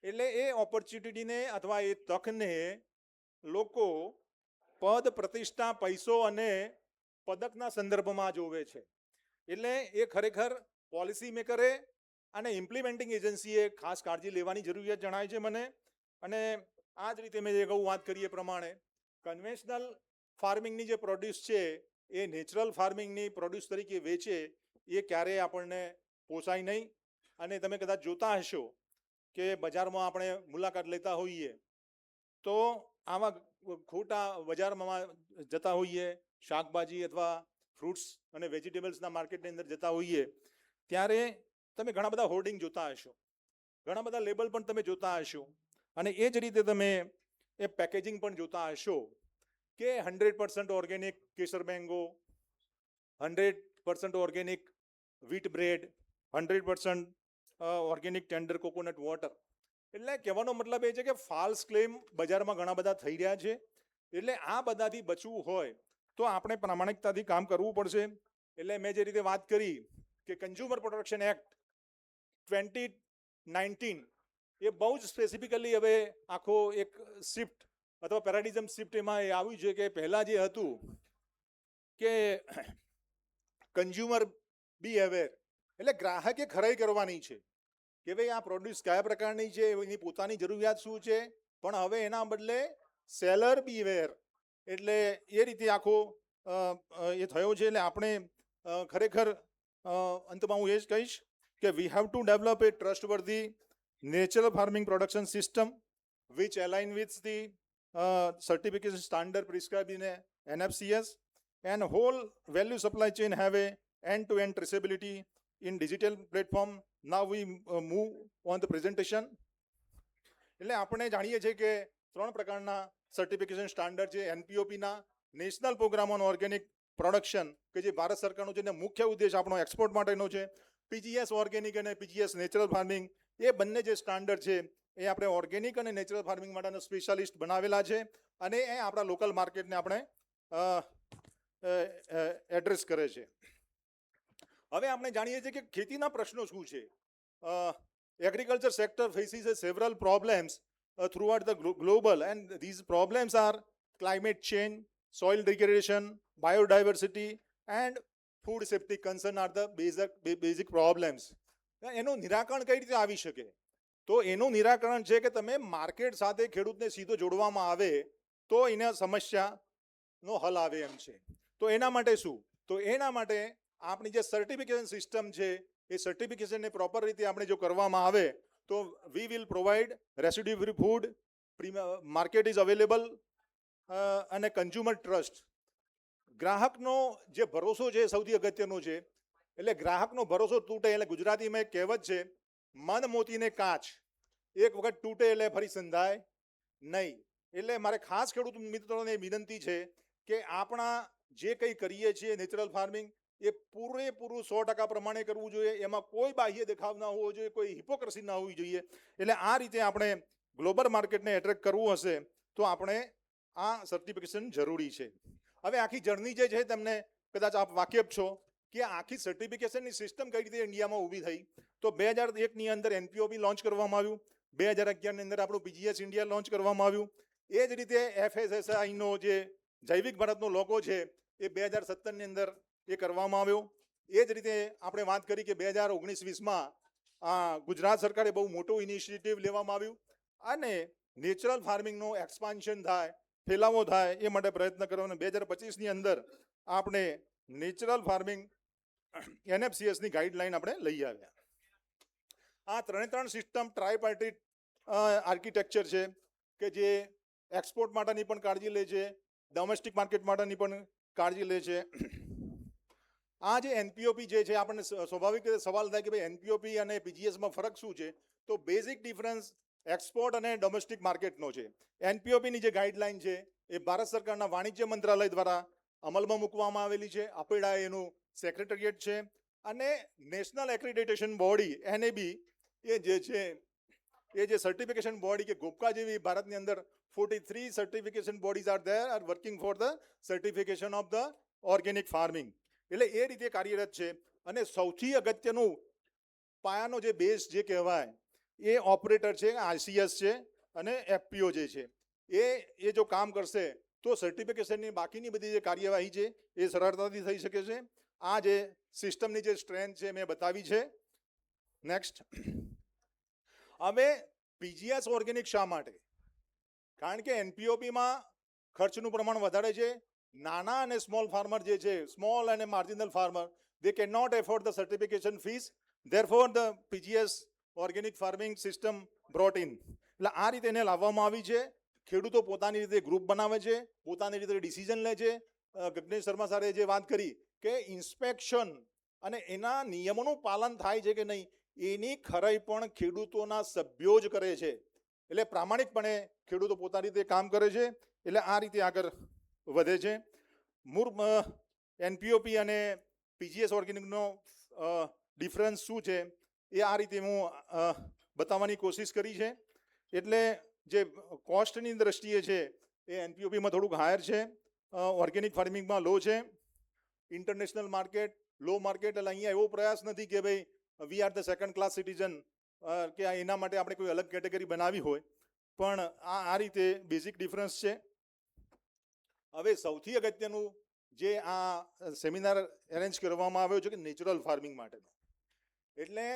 એટલે એ ઓપોર્ચ્યુનિટીને અથવા એ તકને લોકો પદ, પ્રતિષ્ઠા, પૈસો અને પદકના સંદર્ભમાં જોવે છે. એટલે એ ખરેખર પોલિસી મેકરે અને ઇમ્પ્લિમેન્ટિંગ એજન્સીએ ખાસ કાળજી લેવાની જરૂરિયાત જણાય છે મને. અને આ જ રીતે મેં જે અગાઉ વાત કરી એ પ્રમાણે કન્વેન્શનલ ફાર્મિંગની જે પ્રોડ્યુસ છે એ નેચરલ ફાર્મિંગની પ્રોડ્યુસ તરીકે વેચે એ ક્યારેય આપણને પોસાય નહીં. અને તમે કદાચ જોતા હશો કે બજારમાં આપણે મુલાકાત લેતા હોઈએ તો આવા ખોટા બજારમાં જતા હોઈએ, શાકભાજી અથવા ફ્રૂટ્સ અને વેજીટેબલ્સના માર્કેટની અંદર જતા હોઈએ ત્યારે તમે ઘણા બધા હોર્ડિંગ જોતા હશો, ઘણા બધા લેબલ પણ તમે જોતા હશો. અને એ જ રીતે તમે એ પેકેજિંગ પણ જોતા હશો કે 100% organic Kesar mango, 100% organic wheat bread, 100% organic tender coconut water. એટલે કહેવાનો મતલબ એ છે કે ફાલ્સ ક્લેમ બજારમાં ઘણા બધા થઈ રહ્યા છે. એટલે આ બધાથી બચવું હોય તો આપણે પ્રામાણિકતાથી કામ કરવું પડશે. એટલે મેં જે રીતે વાત કરી કે કન્ઝ્યુમર પ્રોટેક્શન એક્ટ 2019 એ બહુ જ સ્પેસિફિકલી હવે આખો એક શિફ્ટ અથવા પેરાડિઝમ શિફ્ટ એમાં એ આવ્યું છે કે પહેલાં જે હતું કે કન્ઝ્યુમર બી અવેર, એટલે ગ્રાહકે ખરાઈ કરવાની છે કે ભાઈ આ પ્રોડ્યુસ કયા પ્રકારની છે, એની પોતાની જરૂરિયાત શું છે, પણ હવે એના બદલે સેલર બી અવેર, એટલે એ રીતે આખો એ થયો છે. એટલે આપણે ખરેખર અંતમાં હું એ જ કહીશ કે વી have to develop A trustworthy natural farming production system which align with the certification standard prescribed in NFCS, and whole value supply chain have a end-to-end traceability in digital platform. Now we move on the presentation. એટલે આપણે જાણીએ છીએ કે 3 પ્રકારના certification standard છે. એનપીઓપીના national programme on organic production કે જે ભારત સરકારનો છે, અને મુખ્ય ઉદ્દેશ આપણો એક્સપોર્ટ માટેનો છે. પીજીએસ ઓર્ગેનિક અને પીજીએસ નેચરલ ફાર્મિંગ, એ બંને જે સ્ટાન્ડર્ડ છે એ આપણે ઓર્ગેનિક અને નેચરલ ફાર્મિંગ માટેના સ્પેશિયાલિસ્ટ બનાવેલા છે, અને એ આપણા લોકલ માર્કેટને આપણે એડ્રેસ કરે છે. હવે આપણે જાણીએ છીએ કે ખેતીના પ્રશ્નો શું છે. Agriculture sector faces several problems throughout the global, and this problems R climate change, soil degradation, biodiversity and food safety concern are the basic problems. એનું નિરાકરણ કઈ રીતે આવી શકે? તો એનું નિરાકરણ છે કે તમે માર્કેટ સાથે ખેડૂતને સીધો જોડવામાં આવે તો એના સમસ્યાનો હલ આવે એમ છે. તો એના માટે શું? તો એના માટે આપણી જે સર્ટિફિકેશન સિસ્ટમ છે, એ સર્ટિફિકેશનને પ્રોપર રીતે આપણે જો કરવામાં આવે તો we will provide residue free food, market is available, અને કન્ઝ્યુમર ટ્રસ્ટ. ગ્રાહકનો જે ભરોસો છે એ સૌથી અગત્યનો છે. એટલે ગ્રાહકનો ભરોસો તૂટે એટલે ગુજરાતીમાં એક કહેવત છે, મન મોતીને કાચ, એક વખત તૂટે એટલે ફરી સંધાય નહીં. એટલે મારે ખાસ ખેડૂત મિત્રોને વિનંતી છે કે આપણા જે કંઈ કરીએ છીએ નેચરલ ફાર્મિંગ, એ પૂરેપૂરું 100% પ્રમાણે કરવું જોઈએ. એમાં કોઈ બાહ્ય દેખાવ ના હોવો જોઈએ, કોઈ હિપોક્રેસી ના હોવી જોઈએ. એટલે આ રીતે આપણે ગ્લોબલ માર્કેટને એટ્રેક્ટ કરવું હશે તો આપણે આ સર્ટિફિકેશન જરૂરી છે. હવે આખી જર્ની જે છે તમને કદાચ આપ વાકેફ છો કે આખી સર્ટિફિકેશનની સિસ્ટમ કઈ રીતે ઇન્ડિયામાં ઊભી થઈ. તો 2001ની અંદર એનપીઓપી લોન્ચ કરવામાં આવ્યું, 2011ની અંદર આપણું પીજીએસ ઇન્ડિયા લોન્ચ કરવામાં આવ્યું. એ જ રીતે એફએસએસઆઈનો જે જૈવિક ભારતનો લોગો છે એ 2017ની અંદર એ કરવામાં આવ્યો. એ જ રીતે આપણે વાત કરી કે 2019-20માં ગુજરાત સરકારે બહુ મોટું ઇનિશિયેટિવ લેવામાં આવ્યું, અને નેચરલ ફાર્મિંગનો એક્સપાન્શન થાય, ફેલાવો થાય એ માટે પ્રયત્ન કરવાનો. 2025ની અંદર આપણે નેચરલ ફાર્મિંગ એનએફસીએસની ગાઈડલાઈન આપણે લઈ આવ્યા. આ 3 સિસ્ટમ ટ્રાયપાર્ટીટ આર્કિટેક્ચર છે કે જે એક્સપોર્ટ માટેની પણ કાળજી લે છે, ડોમેસ્ટિક માર્કેટ માટેની પણ કાળજી લે છે. આ જે એનપીઓપી જે છે, આપણને સ્વાભાવિક રીતે સવાલ થાય કે ભાઈ એનપીઓપી અને પીજીએસમાં ફરક શું છે? તો બેઝિક ડિફરન્સ એક્સપોર્ટ અને ડોમેસ્ટિક માર્કેટનો છે. એનપીઓપીની જે ગાઈડલાઈન છે એ ભારત સરકારના વાણિજ્ય મંત્રાલય દ્વારા અમલમાં મૂકવામાં આવેલી છે. આપેડા એનું સેક્રેટરીએટ છે, અને નેશનલ એક્રેડિટેશન બોડી એનએબી એ જે છે એ જે સર્ટિફિકેશન બોડી કે ગોપકા જેવી ભારતની અંદર 43 certification bodies are there are working for the certification of the organic farming. એટલે એ રીતે કાર્યરત છે. અને સૌથી અગત્યનું પાયાનો જે બેઝ જે કહેવાય એ ઓપરેટર છે, આઈસીએસ છે, અને એફપીઓ જે છે એ જો કામ કરશે તો સર્ટિફિકેશનની બાકીની બધી જે કાર્યવાહી છે એ સરળતાથી થઈ શકે છે. આ જે સિસ્ટમની જે સ્ટ્રેન્થ છે મેં બતાવી છે. નેક્સ્ટ. હવે પીજીએસ ઓર્ગેનિક શા માટે? કારણ કે એનપીઓપીમાં ખર્ચનું પ્રમાણ વધારે છે. નાના અને સ્મોલ ફાર્મર જે છે, સ્મોલ અને marginal farmer, they cannot afford the certification fees, therefore the PGS organic farming system brought in. એટલે આ રીતે એને લાવવામાં આવી છે. ખેડૂતો પોતાની રીતે ગ્રુપ બનાવે છે, પોતાની રીતે ડિસિઝન લે છે. ગગનેશ શર્મા સારે જે વાત કરી કે ઇન્સ્પેક્શન અને એના નિયમોનું પાલન થાય છે કે નહીં એની ખરાઈ પણ ખેડૂતોના સભ્યો જ કરે છે. એટલે પ્રામાણિકપણે ખેડૂતો પોતાની રીતે કામ કરે છે. એટલે આ રીતે આગળ વધે છે. મૂળ એનપીઓપી અને પીજીએસ ઓર્ગેનિકનો ડિફરન્સ શું છે એ આ રીતે હું બતાવવાની કોશિશ કરી છે. એટલે જે કોસ્ટની દ્રષ્ટિએ છે એ એનપીઓપીમાં થોડુંક હાયર છે, ઓર્ગેનિક ફાર્મિંગમાં લો છે. ઇન્ટરનેશનલ માર્કેટ, લો માર્કેટ. એટલે અહીંયા એવો પ્રયાસ નથી કે ભાઈ we are the second class citizen કે એના માટે આપણે કોઈ અલગ કેટેગરી બનાવી હોય. પણ આ રીતે બેઝિક ડિફરન્સ છે. હવે સૌથી અગત્યનું જે આ સેમિનાર એરેન્જ કરવામાં આવ્યો છે કે નેચરલ ફાર્મિંગ માટેનો, એટલે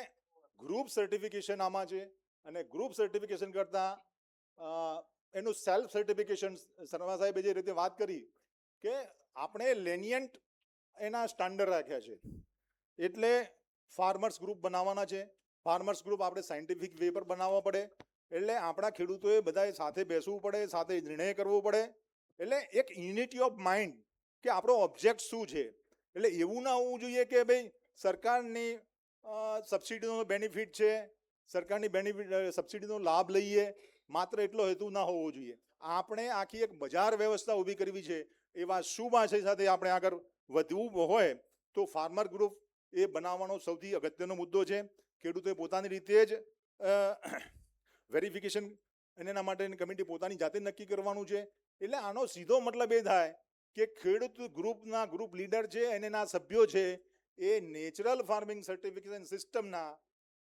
ગ્રુપ સર્ટિફિકેશન આમાં છે. અને ગ્રુપ સર્ટિફિકેશન કરતાં એનું સેલ્ફ સર્ટિફિકેશન, શર્મા સાહેબે જે રીતે વાત કરી કે આપણે લેનિયન્ટ એના સ્ટાન્ડર્ડ રાખ્યા છે. એટલે ફાર્મર્સ ગ્રુપ બનાવવાના છે. ફાર્મર્સ ગ્રુપ આપણે સાયન્ટિફિક વે પર બનાવવા પડે. એટલે આપણા ખેડૂતોએ બધાએ સાથે બેસવું પડે, સાથે નિર્ણય કરવો પડે. એટલે એક યુનિટી ઓફ માઇન્ડ કે આપણો ઓબ્જેક્ટ શું છે. એટલે એવું ના હોવું જોઈએ કે ભાઈ સરકારની સબસિડીનો બેનિફિટ છે, સરકારની સબસિડીનો લાભ લઈએ, માત્ર એટલો હેતુ ના હોવો જોઈએ. આપણે આખી એક બજાર વ્યવસ્થા ઊભી કરવી છે. એવા શુભ આશય સાથે આપણે આગળ વધવું હોય તો ફાર્મર ગ્રુપ એ બનાવવાનો સૌથી અગત્યનો મુદ્દો છે. ખેડૂતોએ પોતાની રીતે જ વેરિફિકેશન એના માટેની કમિટી પોતાની જાતે નક્કી કરવાનું છે. એટલે આનો સીધો મતલબ એ થાય કે ખેડૂત ગ્રુપના ગ્રુપ લીડર છે અને એના સભ્યો છે એ નેચરલ ફાર્મિંગ સર્ટિફિકેશન સિસ્ટમના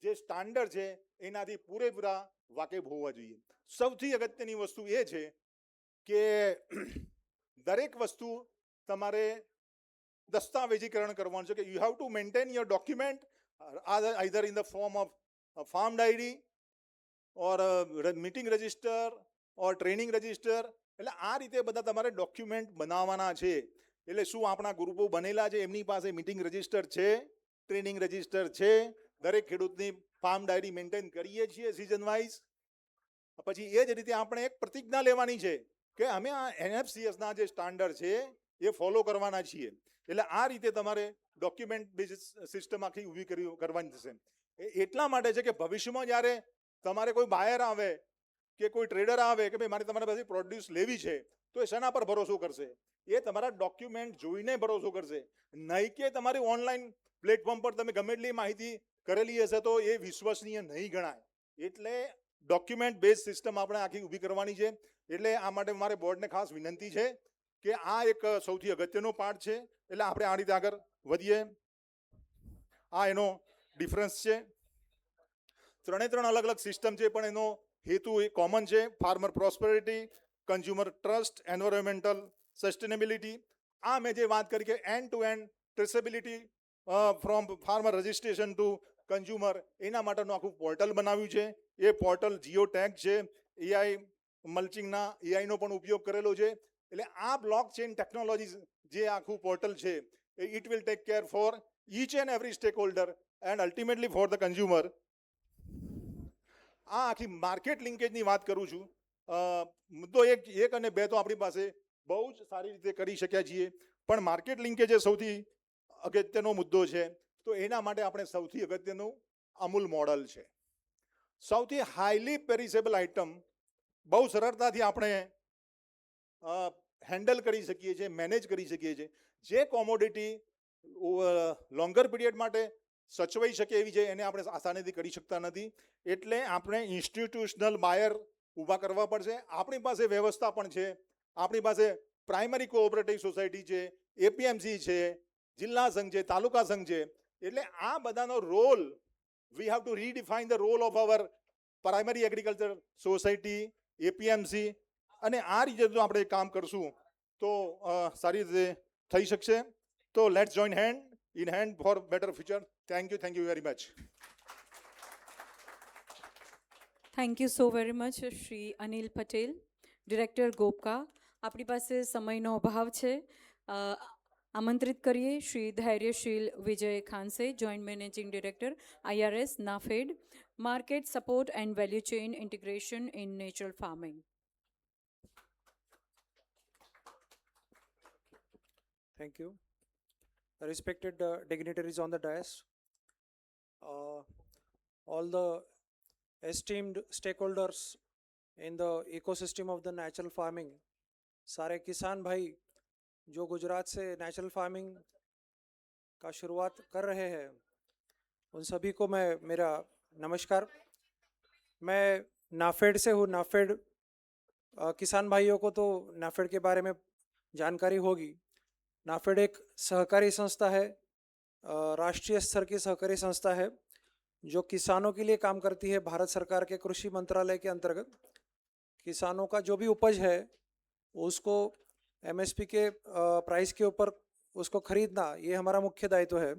જે સ્ટાન્ડર્ડ છે એનાથી પૂરેપૂરા વાકેફ હોવા જોઈએ. સૌથી અગત્યની વસ્તુ એ છે કે દરેક વસ્તુ તમારે દસ્તાવેજીકરણ કરવાનું છે. કે you have to maintain your document either in the form of farm diary or meeting register or training register. એટલે આ રીતે બધા તમારે ડોક્યુમેન્ટ બનાવવાના છે. એટલે શું આપણા ગ્રુપો બનેલા છે એમની પાસે મીટિંગ રજિસ્ટર છે, ટ્રેનિંગ રજિસ્ટર છે, દરેક ખેડૂતની ફાર્મ ડાયરી મેન્ટેન કરીએ છીએ સિઝન વાઇઝ. પછી એ જ રીતે આપણે એક પ્રતિજ્ઞા લેવાની છે કે અમે આ NFCSના જે સ્ટાન્ડર્ડ છે એ ફોલો કરવાના છીએ. એટલે આ રીતે તમારે ડોક્યુમેન્ટ બેઝ સિસ્ટમ આખી ઊભી કરવાની થશે. એટલા માટે છે કે ભવિષ્યમાં જ્યારે તમારે કોઈ બાયર આવે કે કોઈ ટ્રેડર આવે કે ભાઈ મારે તમારા પાસે પ્રોડ્યુસ લેવી છે, તો એ શેના પર ભરોસો કરશે? એ તમારા ડોક્યુમેન્ટ જોઈને ભરોસો કરશે. નહીં કે તમારી ઓનલાઈન પ્લેટફોર્મ પર તમે ગમે એટલી માહિતી કરેલી હશે તો એ વિશ્વસનીય નહીં ગણાય. એટલે ડોક્યુમેન્ટ બેઝ સિસ્ટમ આપણે આખી ઊભી કરવાની છે. એટલે આ માટે મારે બોર્ડને ખાસ વિનંતી છે કે આ એક સૌથી અગત્યનો પાર્ટ છે. એટલે આપણે આ રીતે આગળ વધીએ. આ એનો ડિફરન્સ છે. ત્રણ અલગ અલગ સિસ્ટમ છે પણ એનો હેતુ એ કોમન છે. Farmer prosperity, consumer trust, environmental sustainability. આ મેં જે વાત કરી કે end to end traceability from farmer registration to consumer, એના માટેનું આખું પોર્ટલ બનાવ્યું છે. એ પોર્ટલ જીઓ ટેગ છે. AI મલ્ચિંગના AIનો પણ ઉપયોગ કરેલો છે. એટલે આ બ્લોક ચેઇન ટેકનોલોજી જે આખું પોર્ટલ છે it will take care for each and every stack holder and ultimately for the consumer. આ આખી માર્કેટ લિંકેજની વાત કરું છું. મુદ્દો એક અને બે તો આપણી પાસે બહુ જ સારી રીતે કરી શક્યા છીએ, પણ માર્કેટ લિંકેજ એ સૌથી અગત્યનો મુદ્દો છે. તો એના માટે આપણે સૌથી અગત્યનું અમૂલ મોડલ છે. સૌથી હાઈલી પેરિસેબલ આઇટમ બહુ સરળતાથી આપણે હેન્ડલ કરી શકીએ છીએ, મેનેજ કરી શકીએ છીએ. જે કોમોડિટી લોંગર પીરિયડ માટે સચવાઈ શકે એવી છે એને આપણે આસાનીથી કરી શકતા નથી. એટલે આપણે ઇન્સ્ટિટ્યુશનલ બાયર ઊભા કરવા પડશે. આપણી પાસે વ્યવસ્થા પણ છે. આપણી પાસે પ્રાઇમરી કોઓપરેટિવ સોસાયટી છે, APMC છે, જિલ્લા સંઘ છે, તાલુકા સંઘ છે. એટલે આ બધાનો role we have to redefine the role of our primary agriculture society, APMC. અને આ રીતે જો આપણે કામ કરશું તો સારી રીતે થઈ શકશે. તો let's join hand in hand for better future. Thank you very much. Thank you so very much Shri Anil Patel, director ગોપકા. આપણી પાસે સમયનો અભાવ છે. આમંત્રિત કરીએ Shri Dhairyashil Vijay Khanse, joint managing director IRS NAFED, market support and value chain integration in natural farming. Thank you. Respected dignitaries on the dais, all the esteemed stakeholders in the ecosystem of the natural farming, सारे किसान भाई जो गुजरात से natural farming का शुरुआत कर रहे हैं, उन सभी को मैं मेरा नमस्कार. मैं नाफेड से हूँ. नाफेड किसान भाइयों को तो नाफेड के बारे में जानकारी होगी. नाफेड एक सहकारी संस्था है, राष्ट्रीय स्तर की सहकारी संस्था है जो किसानों के लिए काम करती है भारत सरकार के कृषि मंत्रालय के अंतर्गत. किसानों का जो भी उपज है उसको एमएसपी के प्राइस के ऊपर उसको खरीदना, ये हमारा मुख्य दायित्व है।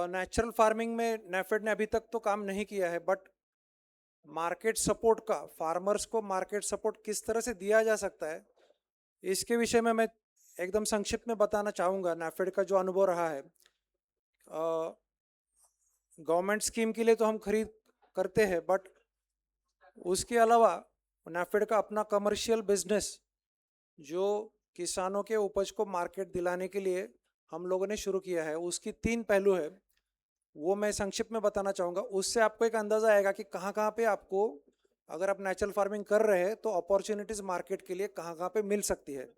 नेचुरल फार्मिंग में नेफेड ने अभी तक तो काम नहीं किया है, बट मार्केट सपोर्ट का, फार्मर्स को मार्केट सपोर्ट किस तरह से दिया जा सकता है, इसके विषय में मैं एकदम संक्षिप्त में बताना चाहूँगा। नेफेड का जो अनुभव रहा है, गवर्नमेंट स्कीम के लिए तो हम खरीद करते हैं, बट उसके अलावा नेफेड का अपना कमर्शियल बिजनेस जो किसानों के उपज को मार्केट दिलाने के लिए हम लोगों ने शुरू किया है, उसकी 3 पहलू है, वो मैं संक्षिप्त में बताना चाहूँगा। उससे आपको एक अंदाज़ा आएगा कि कहाँ कहाँ पे आपको, अगर आप नेचुरल फार्मिंग कर रहे हैं तो अपॉर्चुनिटीज़ मार्केट के लिए कहाँ कहाँ पे मिल सकती है।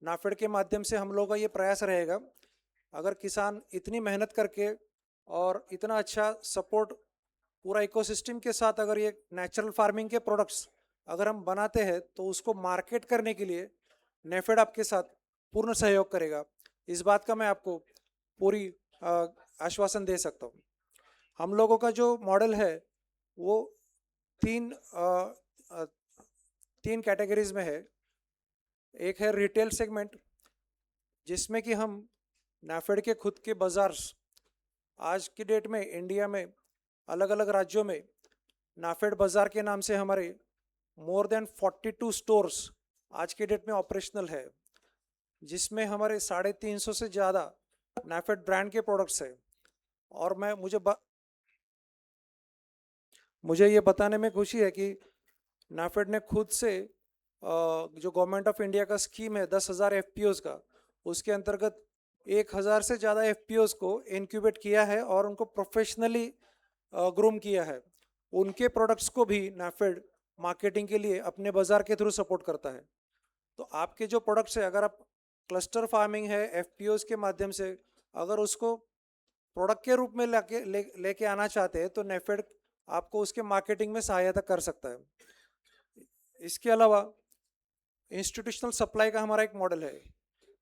नाफेड के माध्यम से हम लोगों का ये प्रयास रहेगा, अगर किसान इतनी मेहनत करके और इतना अच्छा सपोर्ट पूरा इकोसिस्टम के साथ अगर ये नेचुरल फार्मिंग के प्रोडक्ट्स अगर हम बनाते हैं तो उसको मार्केट करने के लिए नेफेड आपके साथ पूर्ण सहयोग करेगा। इस बात का मैं आपको पूरी आश्वासन दे सकता हूँ। हम लोगों का जो मॉडल है वो तीन कैटेगरीज में है। एक है रिटेल सेगमेंट, जिसमें कि हम नाफेड के खुद के बाजार, आज की डेट में इंडिया में अलग अलग राज्यों में नाफेड बाजार के नाम से हमारे मोर देन 42 स्टोर्स आज की डेट में ऑपरेशनल है, जिसमें हमारे 350 से ज़्यादा नाफेड ब्रांड के प्रोडक्ट्स है। और मुझे ये बताने में खुशी है कि नाफेड ने खुद से जो गवर्नमेंट ऑफ इंडिया का स्कीम है 10,000 FPOs का, उसके अंतर्गत 1,000 से ज़्यादा FPOs को इनक्यूबेट किया है और उनको प्रोफेशनली ग्रूम किया है। उनके प्रोडक्ट्स को भी नाफेड मार्केटिंग के लिए अपने बाज़ार के थ्रू सपोर्ट करता है। तो आपके जो प्रोडक्ट्स है, अगर आप क्लस्टर फार्मिंग है FPOs के माध्यम से अगर उसको प्रोडक्ट के रूप में लेके आना चाहते हैं तो नेफेड आपको उसके मार्केटिंग में सहायता कर सकता है। इसके अलावा इंस्टीट्यूशनल सप्लाई का हमारा एक मॉडल है।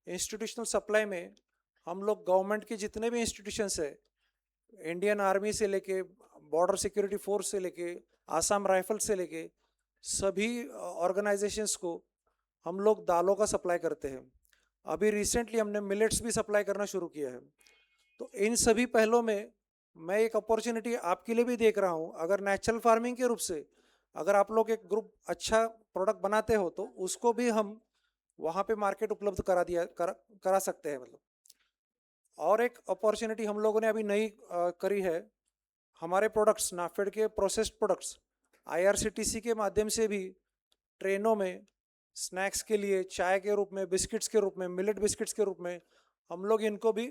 इंस्टीट्यूशनल सप्लाई में हम लोग गवर्नमेंट के जितने भी इंस्टीट्यूशंस है, इंडियन आर्मी से लेके बॉर्डर सिक्योरिटी फोर्स से लेके आसाम राइफल से लेके सभी ऑर्गेनाइजेशंस को हम लोग दालों का सप्लाई करते हैं। अभी रिसेंटली हमने मिलेट्स भी सप्लाई करना शुरू किया है। तो इन सभी पहलों में मैं एक अपॉर्चुनिटी आपके लिए भी देख रहा हूँ। अगर नेचुरल फार्मिंग के रूप से अगर आप लोग एक ग्रुप अच्छा प्रोडक्ट बनाते हो तो उसको भी हम वहाँ पे मार्केट उपलब्ध करा सकते हैं। मतलब और एक अपॉर्चुनिटी हम लोगों ने अभी नई करी है, हमारे प्रोडक्ट्स नाफेड के प्रोसेस्ड प्रोडक्ट्स IRCTC के माध्यम से भी ट्रेनों में स्नैक्स के लिए, चाय के रूप में, बिस्किट्स के रूप में, मिलेट बिस्किट्स के रूप में हम लोग इनको भी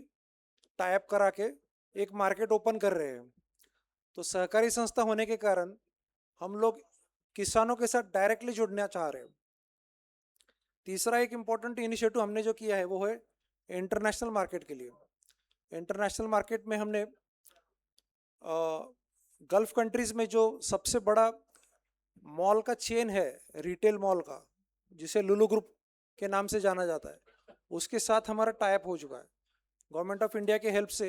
टाई अप करा के एक मार्केट ओपन कर रहे हैं। तो सहकारी संस्था होने के कारण हम लोग किसानों के साथ डायरेक्टली जुड़ना चाह रहे हैं। तीसरा एक इम्पोर्टेंट इनिशिएटिव हमने जो किया है वो है इंटरनेशनल मार्केट के लिए। इंटरनेशनल मार्केट में हमने गल्फ कंट्रीज़ में जो सबसे बड़ा मॉल का चेन है, रिटेल मॉल का, जिसे लुलु ग्रुप के नाम से जाना जाता है, उसके साथ हमारा टाई अप हो चुका है। गवर्नमेंट ऑफ इंडिया के हेल्प से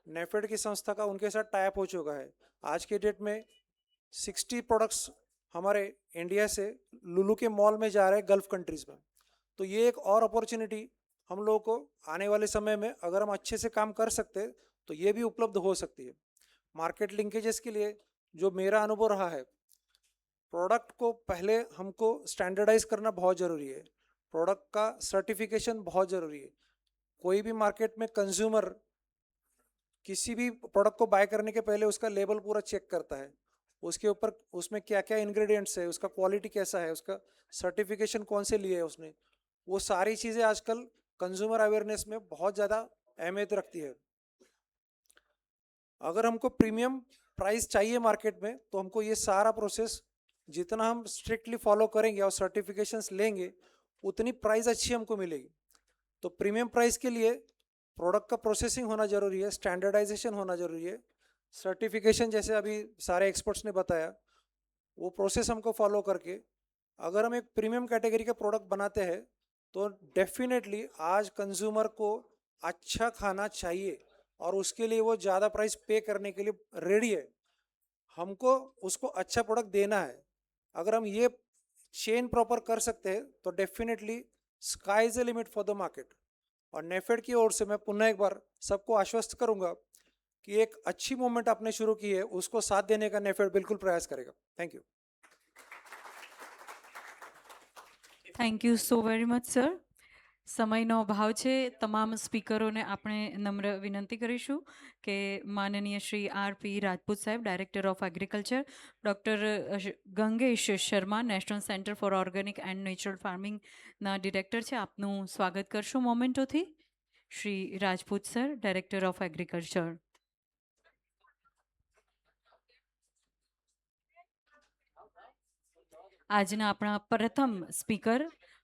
नेफेड की संस्था का उनके साथ टाई अप हो चुका है। आज के डेट में 60 प्रोडक्ट्स हमारे इंडिया से लुलु के मॉल में जा रहे हैं गल्फ कंट्रीज़ में। तो ये एक और अपॉर्चुनिटी हम लोगों को आने वाले समय में अगर हम अच्छे से काम कर सकते तो ये भी उपलब्ध हो सकती है। मार्केट लिंकेजेस के लिए जो मेरा अनुभव रहा है, प्रोडक्ट को पहले हमको स्टैंडर्डाइज करना बहुत ज़रूरी है। प्रोडक्ट का सर्टिफिकेशन बहुत ज़रूरी है। कोई भी मार्केट में कंज्यूमर किसी भी प्रोडक्ट को बाय करने के पहले उसका लेबल पूरा चेक करता है, उसके ऊपर उसमें क्या क्या इंग्रेडिएंट्स है, उसका क्वालिटी कैसा है, उसका सर्टिफिकेशन कौन से लिए है उसने, वो सारी चीज़ें आजकल कंज्यूमर अवेयरनेस में बहुत ज़्यादा अहमियत रखती है। अगर हमको प्रीमियम प्राइस चाहिए मार्केट में तो हमको ये सारा प्रोसेस जितना हम स्ट्रिक्टली फॉलो करेंगे और सर्टिफिकेशंस लेंगे उतनी प्राइस अच्छी हमको मिलेगी। तो प्रीमियम प्राइस के लिए प्रोडक्ट का प्रोसेसिंग होना ज़रूरी है, स्टैंडर्डाइजेशन होना ज़रूरी है, सर्टिफिकेशन जैसे अभी सारे एक्सपर्ट्स ने बताया वो प्रोसेस हमको फॉलो करके अगर हम एक प्रीमियम कैटेगरी का प्रोडक्ट बनाते हैं तो डेफिनेटली आज कंज्यूमर को अच्छा खाना चाहिए और उसके लिए वो ज़्यादा प्राइस पे करने के लिए रेडी है। हमको उसको अच्छा प्रोडक्ट देना है। अगर हम ये चेन प्रॉपर कर सकते हैं तो definitely sky is the limit for the market. और नेफेड की ओर से मैं पुनः एक बार सबको आश्वस्त करूंगा कि एक अच्छी मूवमेंट आपने शुरू की है, उसको साथ देने का नेफेड बिल्कुल प्रयास करेगा। Thank you. Thank you so very much sir. સમયનો અભાવ છે. તમામ સ્પીકરોને આપણે નમ્ર વિનંતી કરીશું કે માનનીય શ્રી આર.પી. રાજપૂત સાહેબ, director of agriculture, doctor Gangesh Sharma, national centre for organic and natural ફાર્મિંગના ડિરેક્ટર છે, આપનું સ્વાગત કરશું મોમેન્ટોથી. Shri Rajput sir, director of agriculture. આજના આપણા પ્રથમ speaker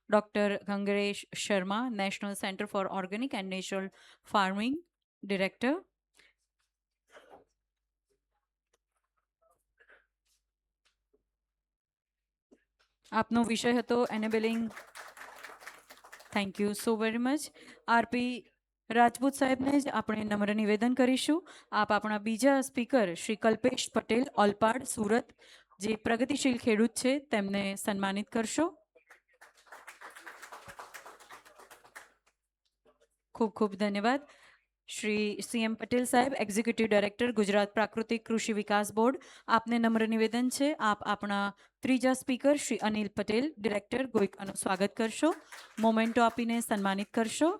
doctor Gangesh Sharma, national centre for organic and natural farming director. આપનો વિષય હતો enabling. Thank you so very much. R P. Rajput સાહેબને જ આપણે નમ્ર નિવેદન કરીશું. આપ આપણા બીજા સ્પીકર શ્રી કલ્પેશ પટેલ, ઓલપાડ, સુરત, જે પ્રગતિશીલ ખેડૂત છે, તેમને સન્માનિત કરશો. ખૂબ ખૂબ ધન્યવાદ. શ્રી સીએમ પટેલ સાહેબ, એક્ઝિક્યુટિવ ડાયરેક્ટર, ગુજરાત પ્રાકૃતિક કૃષિ વિકાસ બોર્ડ, આપને નમ્ર નિવેદન છે, આપ આપણા ત્રીજા સ્પીકર શ્રી અનિલ પટેલ, ડિરેક્ટર, ગોઈકાનું સ્વાગત કરશો, મોમેન્ટો આપીને સન્માનિત કરશો.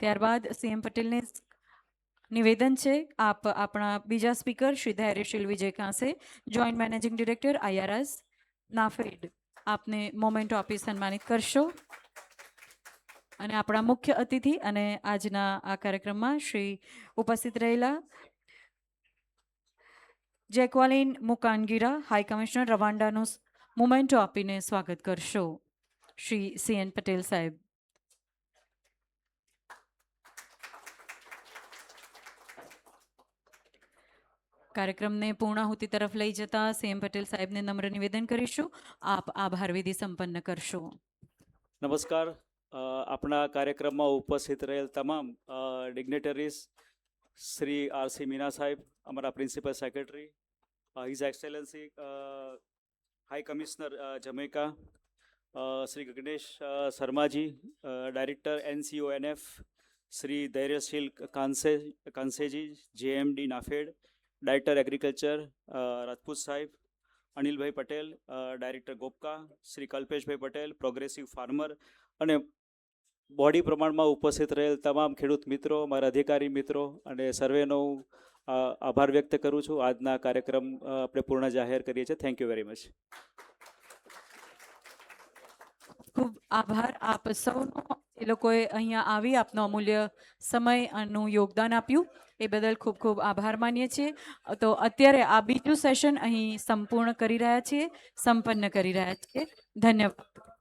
ત્યારબાદ સીએમ પટેલને નિવેદન છે, આપ આપણા બીજા speaker Shri Dhairyashil Vijay Kanse, joint managing director, IRS NAFED, આપને મોમેન્ટો આપી સન્માનિત કરશો. અને આપણા મુખ્ય અતિથિ અને આજના આ કાર્યક્રમમાં શ્રી ઉપસ્થિત રહેલા જેક્વાલિન મુકાનગીરા, હાઈ કમિશનર, રવાંડાનું મોમેન્ટો આપીને સ્વાગત કરશો. શ્રી સીએન પટેલ સાહેબ. કાર્યક્રમને પૂર્ણાહુતિ તરફ લઈ જતા સીએમ પટેલ સાહેબને નમ્ર નિવેદન કરીશું, આપ આભાર વિધિ સંપન્ન કરશો. નમસ્કાર. આપણા કાર્યક્રમમાં ઉપસ્થિત રહેલ તમામ ડિગ્નેટરીઝ, શ્રી આર.સી. મીના સાહેબ, અમારા principal secretary, his excellency high commissioner Jamaica, Shri Gaganesh શર્માજી, ડાયરેક્ટર NCONF, શ્રી ધૈર્યશીલ કાંસેજી, JMD NAFED, director agriculture Rajput સાહેબ, અનિલભાઈ પટેલ, ડાયરેક્ટર ગોપકા, શ્રી કલ્પેશભાઈ પટેલ, પ્રોગ્રેસિવ ફાર્મર, અને બોડી પ્રમાણમાં ઉપસ્થિત રહેલ તમામ ખેડૂત મિત્રો, મારા અધિકારી મિત્રો અને સર્વેનો આભાર વ્યક્ત કરું છું. આજના કાર્યક્રમ આપણે પૂર્ણ જાહેર કરીએ છીએ. Thank you very much. ખૂબ આભાર આપ સૌનો. એ લોકોએ અહીંયા આવી આપનો અમૂલ્ય સમયનું યોગદાન આપ્યું એ બદલ ખૂબ ખૂબ આભાર માનીએ છીએ. તો અત્યારે આ બીજું સેશન અહીં સંપૂર્ણ કરી રહ્યા છીએ, સંપન્ન કરી રહ્યા છીએ. ધન્યવાદ.